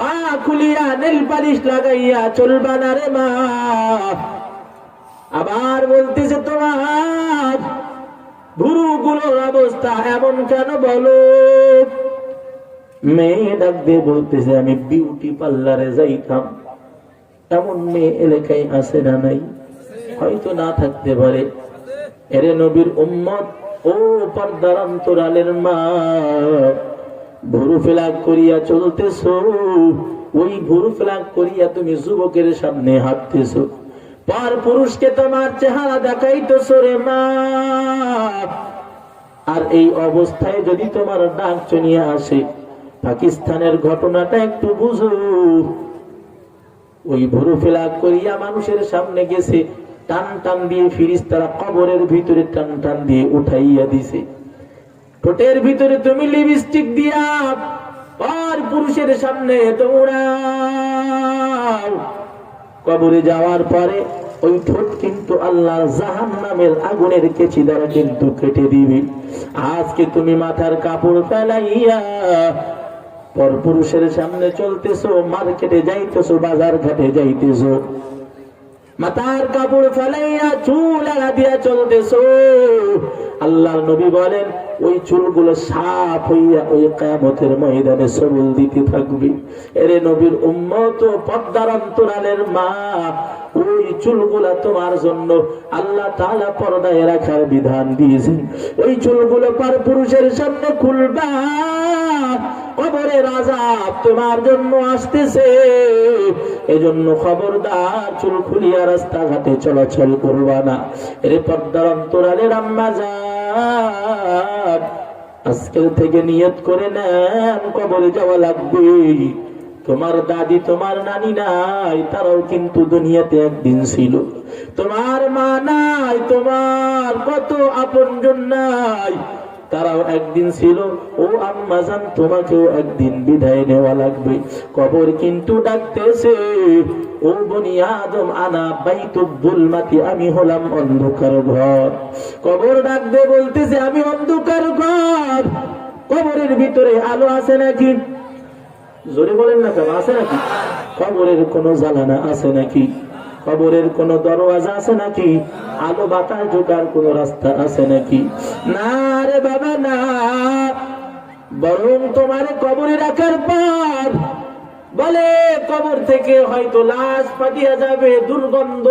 পা খুলিয়া নেল পালিশ লাগাইয়া চলবা না রে মা। আবার বলতেছে তোমার ভুরুগুলোর অবস্থা এমন কেন বলো? মেয়ে ডাক দিয়ে বলতেছে আমি বিউটি পার্লারে যাইতাম। এমন মেয়ে এলাকায় আছে না নাই? হয়তো না থাকতে পারে। এরে নবীর উম্মত, ও পর্দার অন্তরালের মা, ভুরু ফেলাক করিয়া চলতেছো, ওই ভুরু ফেলাক করিয়া তুমি যুবকের সামনে হাঁটতেছো, পার পুরুষকে তোমার চেহারা দেখাইতেছো রে মা। আর এই অবস্থায় যদি তোমার ডাক চলিয়ে আসে, পাকিস্তানের ঘটনাটা একটু বুঝো। ওই ভুরু ফেলাক করিয়া মানুষের সামনে গেছে, টান টান দিয়ে ফিরিস্তারা কবরের ভিতরে টান টান দিয়ে উঠাইয়া দিছে। ঠোঁটের ভিতরে তুমি লিপস্টিক দিয়া আর পুরুষের সামনে দৌড়াও। কবরে যাওয়ার পরে ওই ঠোঁট কিন্তু আল্লাহর জাহান্নামের আগুনের কেচি দ্বারা কিন্তু কেটে দিবি। আজকে তুমি মাথার কাপড় ফেলাইয়া পর পুরুষের সামনে চলতেছো, মার্কেটে যাইতেছো, বাজার ঘাটে যাইতেছো, মাথার কাপড় ফেলাইয়া চুল আড়া দিয়া চলতেছো। আল্লাহর নবী বলেন ওই চুলগুলো সাফ হইয়া ওই কিয়ামতের ময়দানে সবল দিতে থাকবে। এরে নবীর উম্মত, পর্দার অন্তরালের মা, ওই চুলগুলা তোমার জন্য আল্লাহ তাআলা পর্দায় রাখার বিধান দিয়েছেন। ওই চুলগুলো পার পুরুষের সামনে খুলবা, কবরের আযাব তোমার জন্য আসতেছে। এজন্য খবরদার, চুল খুলিয়া রাস্তাঘাটে চলাচল করবা না। এরে পর্দার অন্তরালের আম্মা জান, আজকের থেকে নিয়ত করে নেন, কবরে যাওয়া লাগবে। তোমার দাদি, তোমার নানি নাই, তারাও কিন্তু দুনিয়াতে একদিন ছিল। তোমার মা নাই, তোমার কত আপনজন নাই, তারাও একদিন ছিল। ও আম্মা জান, তোমাকেও একদিন বিদায় নেওয়া লাগবে। কবর কিন্তু ডাকতেছে, ও বনি আদম আনা বাইতুদ যুলমাতি, আমি হলাম অন্ধকার ঘর। কবর ডাকতে বলতেছে আমি অন্ধকার ঘর। কবরের ভিতরে আলো আছে নাকি? জোরে বলেন না কেন, আছে নাকি? কবরের কোনো জ্বালানা আছে নাকি? কবরের কোন দরওয়াজা আছে নাকি? আলো বাতাস ঢোকার কোন রাস্তা আছে নাকি? না রে বাবা না। বরং তোমার কবরে রাখার পর বলে কবর থেকে হয়তো লাশ পাঠিয়ে যাবে, দুর্গন্ধ,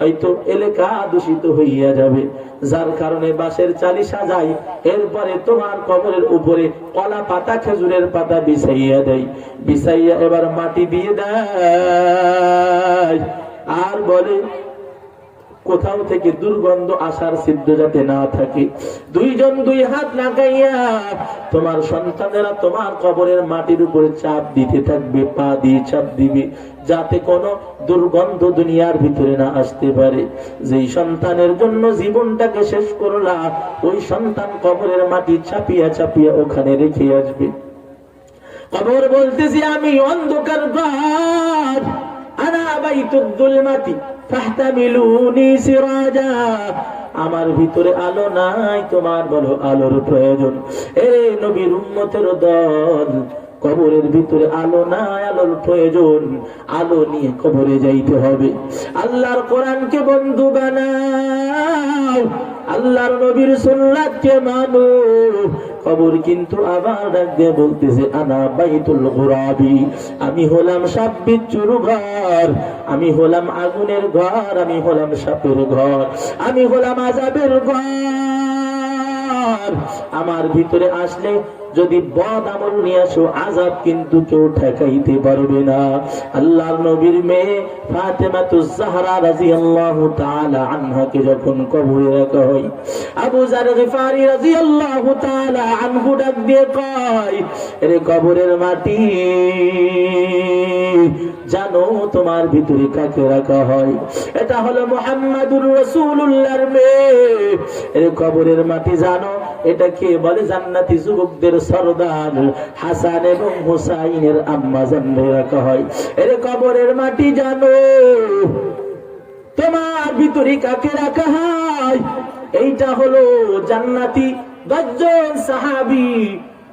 হয়তো এলাকা দূষিত হইয়া যাবে, যার কারণে বাঁশের চালি সাজাই, এরপরে তোমার কবরের উপরে কলা পাতা, খেজুরের পাতা বিছাইয়া দেয়, বিছাইয়া এবার মাটি দিয়ে দেয়, আর বলে কোথাও থেকে দুর্গন্ধ আসার সিদ্ধ যাতে না থাকে। দুইজন দুই হাত লাগাইয়া তোমার সন্তানেরা তোমার কবরের মাটির উপরে চাপ দিতে থাকবে, পা দিয়ে চাপ দিবে, যাতে কোনো দুর্গন্ধ দুনিয়ার ভিতরে না আসতে পারে। যেই সন্তানের জন্য জীবনটাকে শেষ করলা, ওই সন্তান কবরের মাটি চাপিয়া চাপিয়া ওখানে রেখে আসবে। কবর বলতেছি আমি অন্ধকার ঘর, আনা বাইতুদ যুলমাতি ফাহতামিলুনি সিরাজা, আমার ভিতরে আলো নাই, তোমার বলো আলোর প্রয়োজন। এ নবীর উম্মতের দল, কবরের ভিতরে আলো নাই, আলোর প্রয়োজন। আলো নিয়ে কবরে যাইতে হবে। আল্লাহর কোরআনকে বন্ধু বানাও, আল্লাহর নবীর সুন্নাতকে মানো। কবর কিন্তু আবার ডাক দিয়ে বলতেছে আনা বাইতুল গুরাবি, আমি হলাম সাপ বিচ্ছুর ঘর, আমি হলাম আগুনের ঘর, আমি হলাম সাপের ঘর, আমি হলাম আযাবের ঘর। আমার ভিতরে আসলে যদি বদ আমল নিয়ে আসো আযাব কিন্তু কেউ ঠেকাইতে পারবে না। আল্লাহর নবীর মেয়ে ফাতেমাতুজ জাহরা রাদিয়াল্লাহু তাআলা আনহাকে যখন কবরে রাখা হয়, আবু যার গিফারি রাদিয়াল্লাহু তাআলা আনহু ডাক দিয়ে কয়, এরে কবরের মাটি, জানো তোমার ভিতরে কাকে রাখা হয়? এটা হলো মুহাম্মাদুর রাসূলুল্লাহর মেয়ে। এরে কবরের মাটি, জানো এটা কে? বলে জান্নাতি যুবকদের সরদার হাসান এবং হুসাইনের আম্মা জানরে রাখা হয়। এরে কবরের মাটি, জানো তোমার ভিতরে কাকে রাখা হয়? এইটা হলো জান্নাতি 10 জন সাহাবী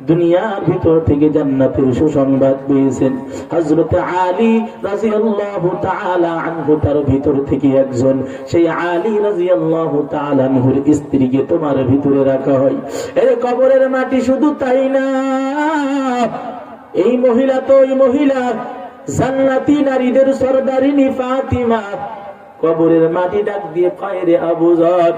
দুনিয়ার ভিতর থেকে জান্নাতের সুসংবাদ পেয়েছেন। হযরত আলী রাদিয়াল্লাহু তাআলা আনহু তার ভিতর থেকে একজন, সেই আলী রাদিয়াল্লাহু তাআলা আনহুর স্ত্রীকে তোমার ভিতরে রাখা হয়। এর কবরের মাটি, শুধু তাই না, এই মহিলা তো ওই মহিলা জান্নাতি নারীদের সরদারিনী ফাতিমা। কবরের মাটি ডাক দিয়ে কয়, রে আবু যর,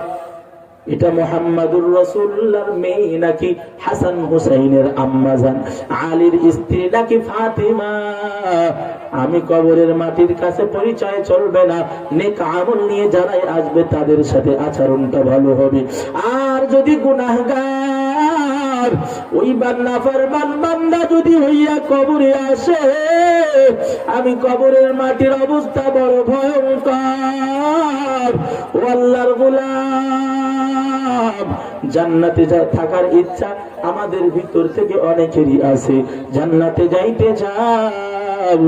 এটা মুহাম্মাদুর রাসূলুল্লাহর মেয়ে নাকি হাসান হুসাইনের আম্মা জান আলীর স্ত্রী নাকি ফাতিমা? আমি কবরের মাটির কাছে পরিচয় চলবে না, নেক আমল নিয়ে যারাই আসবে তাদের সাথে আচরণটা ভালো হবে। আর যদি গুনাহগার ওই নাফরমান বান্দা যদি হইয়া কবরে আসে, আমি কবরের মাটির অবস্থা বড় ভয়ঙ্কর। ও আল্লাহর গোলাম, জান্নাতে থাকার ইচ্ছা আমাদের ভিতর থেকে অনেকেরই আছে। জান্নাতে যাইতে চাও,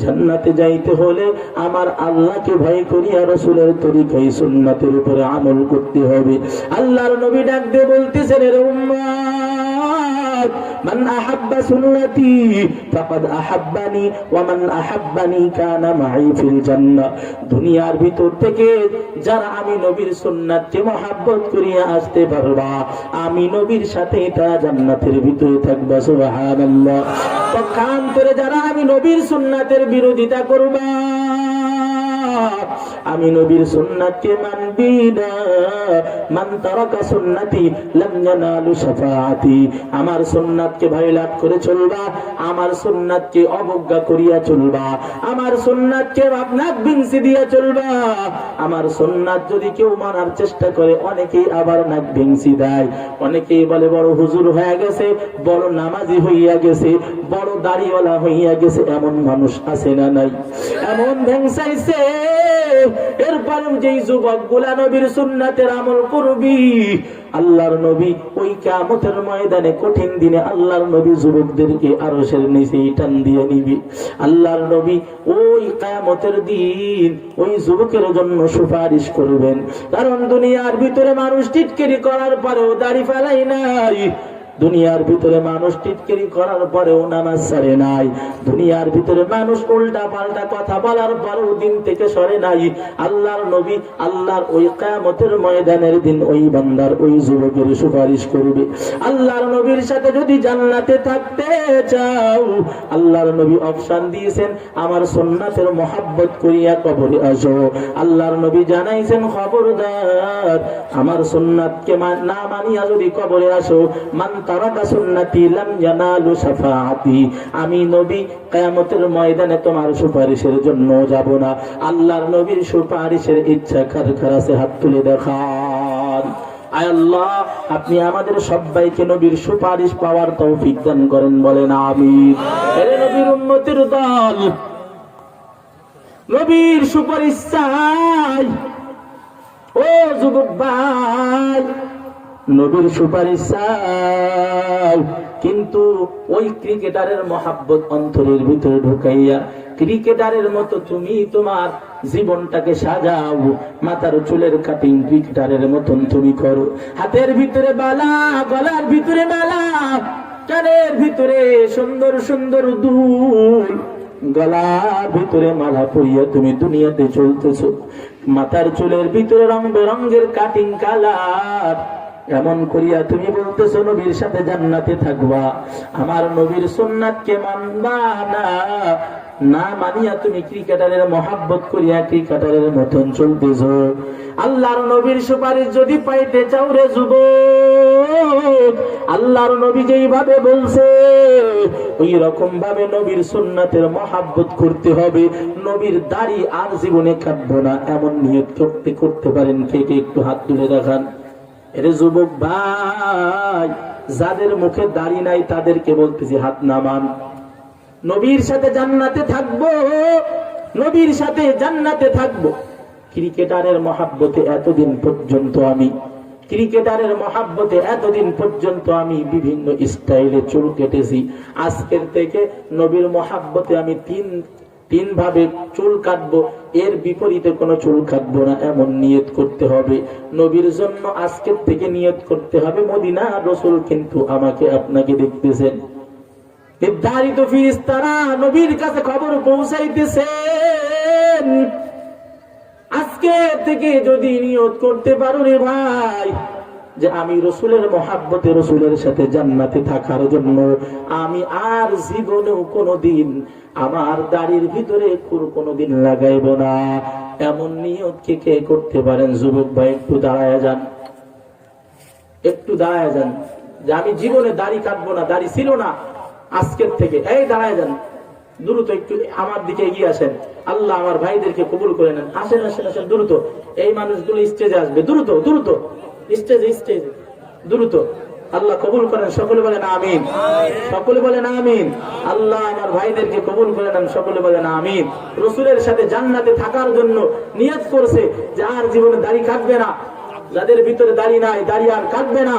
জান্নাতে যাইতে হলে আমার আল্লাহকে ভয় করিয়া রাসূলের তরিকায় সুন্নাতের উপরে আমল করতে হবে। আল্লাহর নবী ডাক দিয়ে বলতেছেন, এর উম্মত, মান আহাব্বা সুন্নতি ফাকাদ আহাব্বানি ওয়া মান আহাব্বানি কানা মাই ফিল জান্নাহ। দুনিয়ার ভিতর থেকে যারা আমি নবীর সুন্নাতকে মহব্বত করিয়া আসতে পারবা, আমি নবীর সাথে তারা জান্নাতের ভিতরে থাকবা। সুবহানাল্লাহ। পক্ষান্তরে যারা আমি নবীর সুন্নাতের বিরোধিতা করবা, আমি নবীর সুন্নাতকে মানবি না, মান তারাকা সুন্নতি লাম ইয়ানালু শাফাআতি, আমার সুন্নাতকে ভাইলাট করে চলবা, আমার সুন্নাতকে অবজ্ঞা করিয়া চলবা, আমার সুন্নাতকে নাক ভিংসি দিয়া চলবা। আমার সুন্নাত যদি কেউ মানার চেষ্টা করে, অনেকেই আবার নাক ভিংসি দেয়, অনেকেই বলে বড় হুজুর হয়ে গেছে, বড় নামাজি হইয়া গেছে, বড় দাড়িওয়ালা হইয়া গেছে। এমন মানুষ আছে না নাই? এমন ভেংসাইছে। এরপরে যেই যুবক গুলা নবীর সুন্নাতের আমল করবি, আল্লাহর নবী ওই কিয়ামতের ময়দানে কঠিন দিনে আল্লাহর নবী যুবকদেরকে আরশের নিচে টান দিয়ে নিবি। আল্লাহর নবী ওই কিয়ামতের দিন ওই যুবকের জন্য সুপারিশ করবেন। কারণ দুনিয়ার ভিতরে মানুষ টিটকিরি করার পরেও দাড়ি ফেলাই নাই, দুনিয়ার ভিতরে মানুষ টিটকিরি করার পরেও নামাজ ছাড়ে নাই, দুনিয়ার ভিতরে মানুষ উল্টা পাল্টা কথা বলার পরেও দিন থেকে সরে নাই। আল্লাহর নবী আল্লাহর ওই কিয়ামতের ময়দানের দিন ওই বান্দার ওই যুবকের সুপারিশ করবে। আল্লাহর নবীর সাথে যদি জান্নাতে থাকতে চাও, আল্লাহর নবী অপশন দিয়েছেন, আমার সুন্নাতের মহব্বত করিয়া কবরে আসো। আল্লাহর নবী জানাইছেন, খবরদার, আমার সুন্নাতকে না মানিয়া যদি কবরে আসো, মান তারাকা সুন্নতি লাম ইয়ানালু শাফাআতি, আমি নবী কিয়ামতের ময়দানে তোমার সুপারিশের জন্য যাব না। আল্লাহর নবীর সুপারিশের ইচ্ছা কার কার আছে? হাত তুলে দেখান। আয় আল্লাহ, আপনি আমাদের সবাইকে নবীর সুপারিশ পাওয়ার তৌফিক দান করেন, বলেন আমিন। এরে নবীর উম্মতের দল, নবীর সুপারিশ চাই। ও যুবক ভাই, নবীর সুপারিশ চাও, কিন্তু ওই ক্রিকেটারের মহাব্বত অন্তরের ভিতরে ঢুকাইয়া ক্রিকেটারের মতো তুমি তোমার জীবনটাকে সাজাও। মাথার চুলের কাটিং ক্রিকেটারের মতন তুমি করো, হাতের ভিতরে বালা, গলার ভিতরে মালা, কানের ভিতরে সুন্দর সুন্দর দুল, গলার ভিতরে মালা পরিয়া তুমি দুনিয়াতে চলতেছো। মাথার চুলের ভিতরে রং বেরঙের কাটিং কালার, এমন করিয়া তুমি বলতেছো নবীর সাথে জান্নাতে থাকবা, আমার নবীর সুন্নাতকে মানবা না, না মানিয়া তুমি ক্রিকেটারের মহাব্বত করিয়া ক্রিকেটারের মতন চলতেছো। আল্লাহর নবীর সুপারিশ যদি পাইতে চাও রে যুবক, আল্লাহর নবী যেইভাবে বলছে ওই রকম ভাবে নবীর সুন্নাতের মহাব্বত করতে হবে। নবীর দাড়ি আর জীবনে কাটবো না, এমন নিয়ত করতে পারেন কে কে? একটু হাত তুলে দেখান। এরে যুবক ভাই, যাদের মুখে দাড়ি নাই তাদেরকে বলতেছি হাত নামান। নবীর সাথে জান্নাতে থাকবো, নবীর সাথে জান্নাতে থাকবো। ক্রিকেটারের মহাব্বতে এতদিন পর্যন্ত আমি বিভিন্ন স্টাইলে চুল কেটেছি। আজকের থেকে নবীর মহাব্বতে আমি তিন ভাবে চুল কাটবো, এর বিপরীতে কোনো চুল কাটবো না, এমন নিয়ত করতে হবে। নবীর জন্য আজকের থেকে নিয়ত করতে হবে। মদিনা রাসূল কিন্তু আমাকে আপনাকে দেখতেছেন, নির্ধারিত ফেরেশতারা নবীর কাছে খবর পৌঁছাইতেছেন। আজকে থেকে যদি নিয়ত করতে পারো রে ভাই যে আমি রসুলের মহাব্বতে রসুলের সাথে জান্নাতে থাকার জন্য আমি আর জীবনেও কোনোদিন আমার দাড়ির ভিতরে কোনোদিন লাগাইব না, এমন নিয়ত কে কে করতে পারেন? যুবক ভাই একটু দাঁড়ায় যান, একটু দাঁড়ায় যান যে আমি জীবনে দাড়ি কাটবো না, দাড়ি ছিল না, আজকের থেকে এই দাঁড়ায় যান। দ্রুত একটু আমার দিকে এগিয়ে আসেন, আল্লাহ আমার ভাইদেরকে কবুল করে নেন। আসেন আসেন আসেন, দ্রুত এই মানুষগুলো স্টেজে আসবে, দ্রুত দ্রুত স্টেজে দ্রুত। আল্লাহ কবুল করেন, সকলে বলেন আমিন, সকলে বলেন আমিন। আল্লাহ আমার ভাইদেরকে কবুল করে নেন, সকলে বলেন আমিন। রসুলের সাথে জান্নাতে থাকার জন্য নিয়ত করছে যে আর জীবনে দাড়ি কাটবে না, যাদের ভিতরে দাড়ি নাই দাড়ি আর কাটবে না,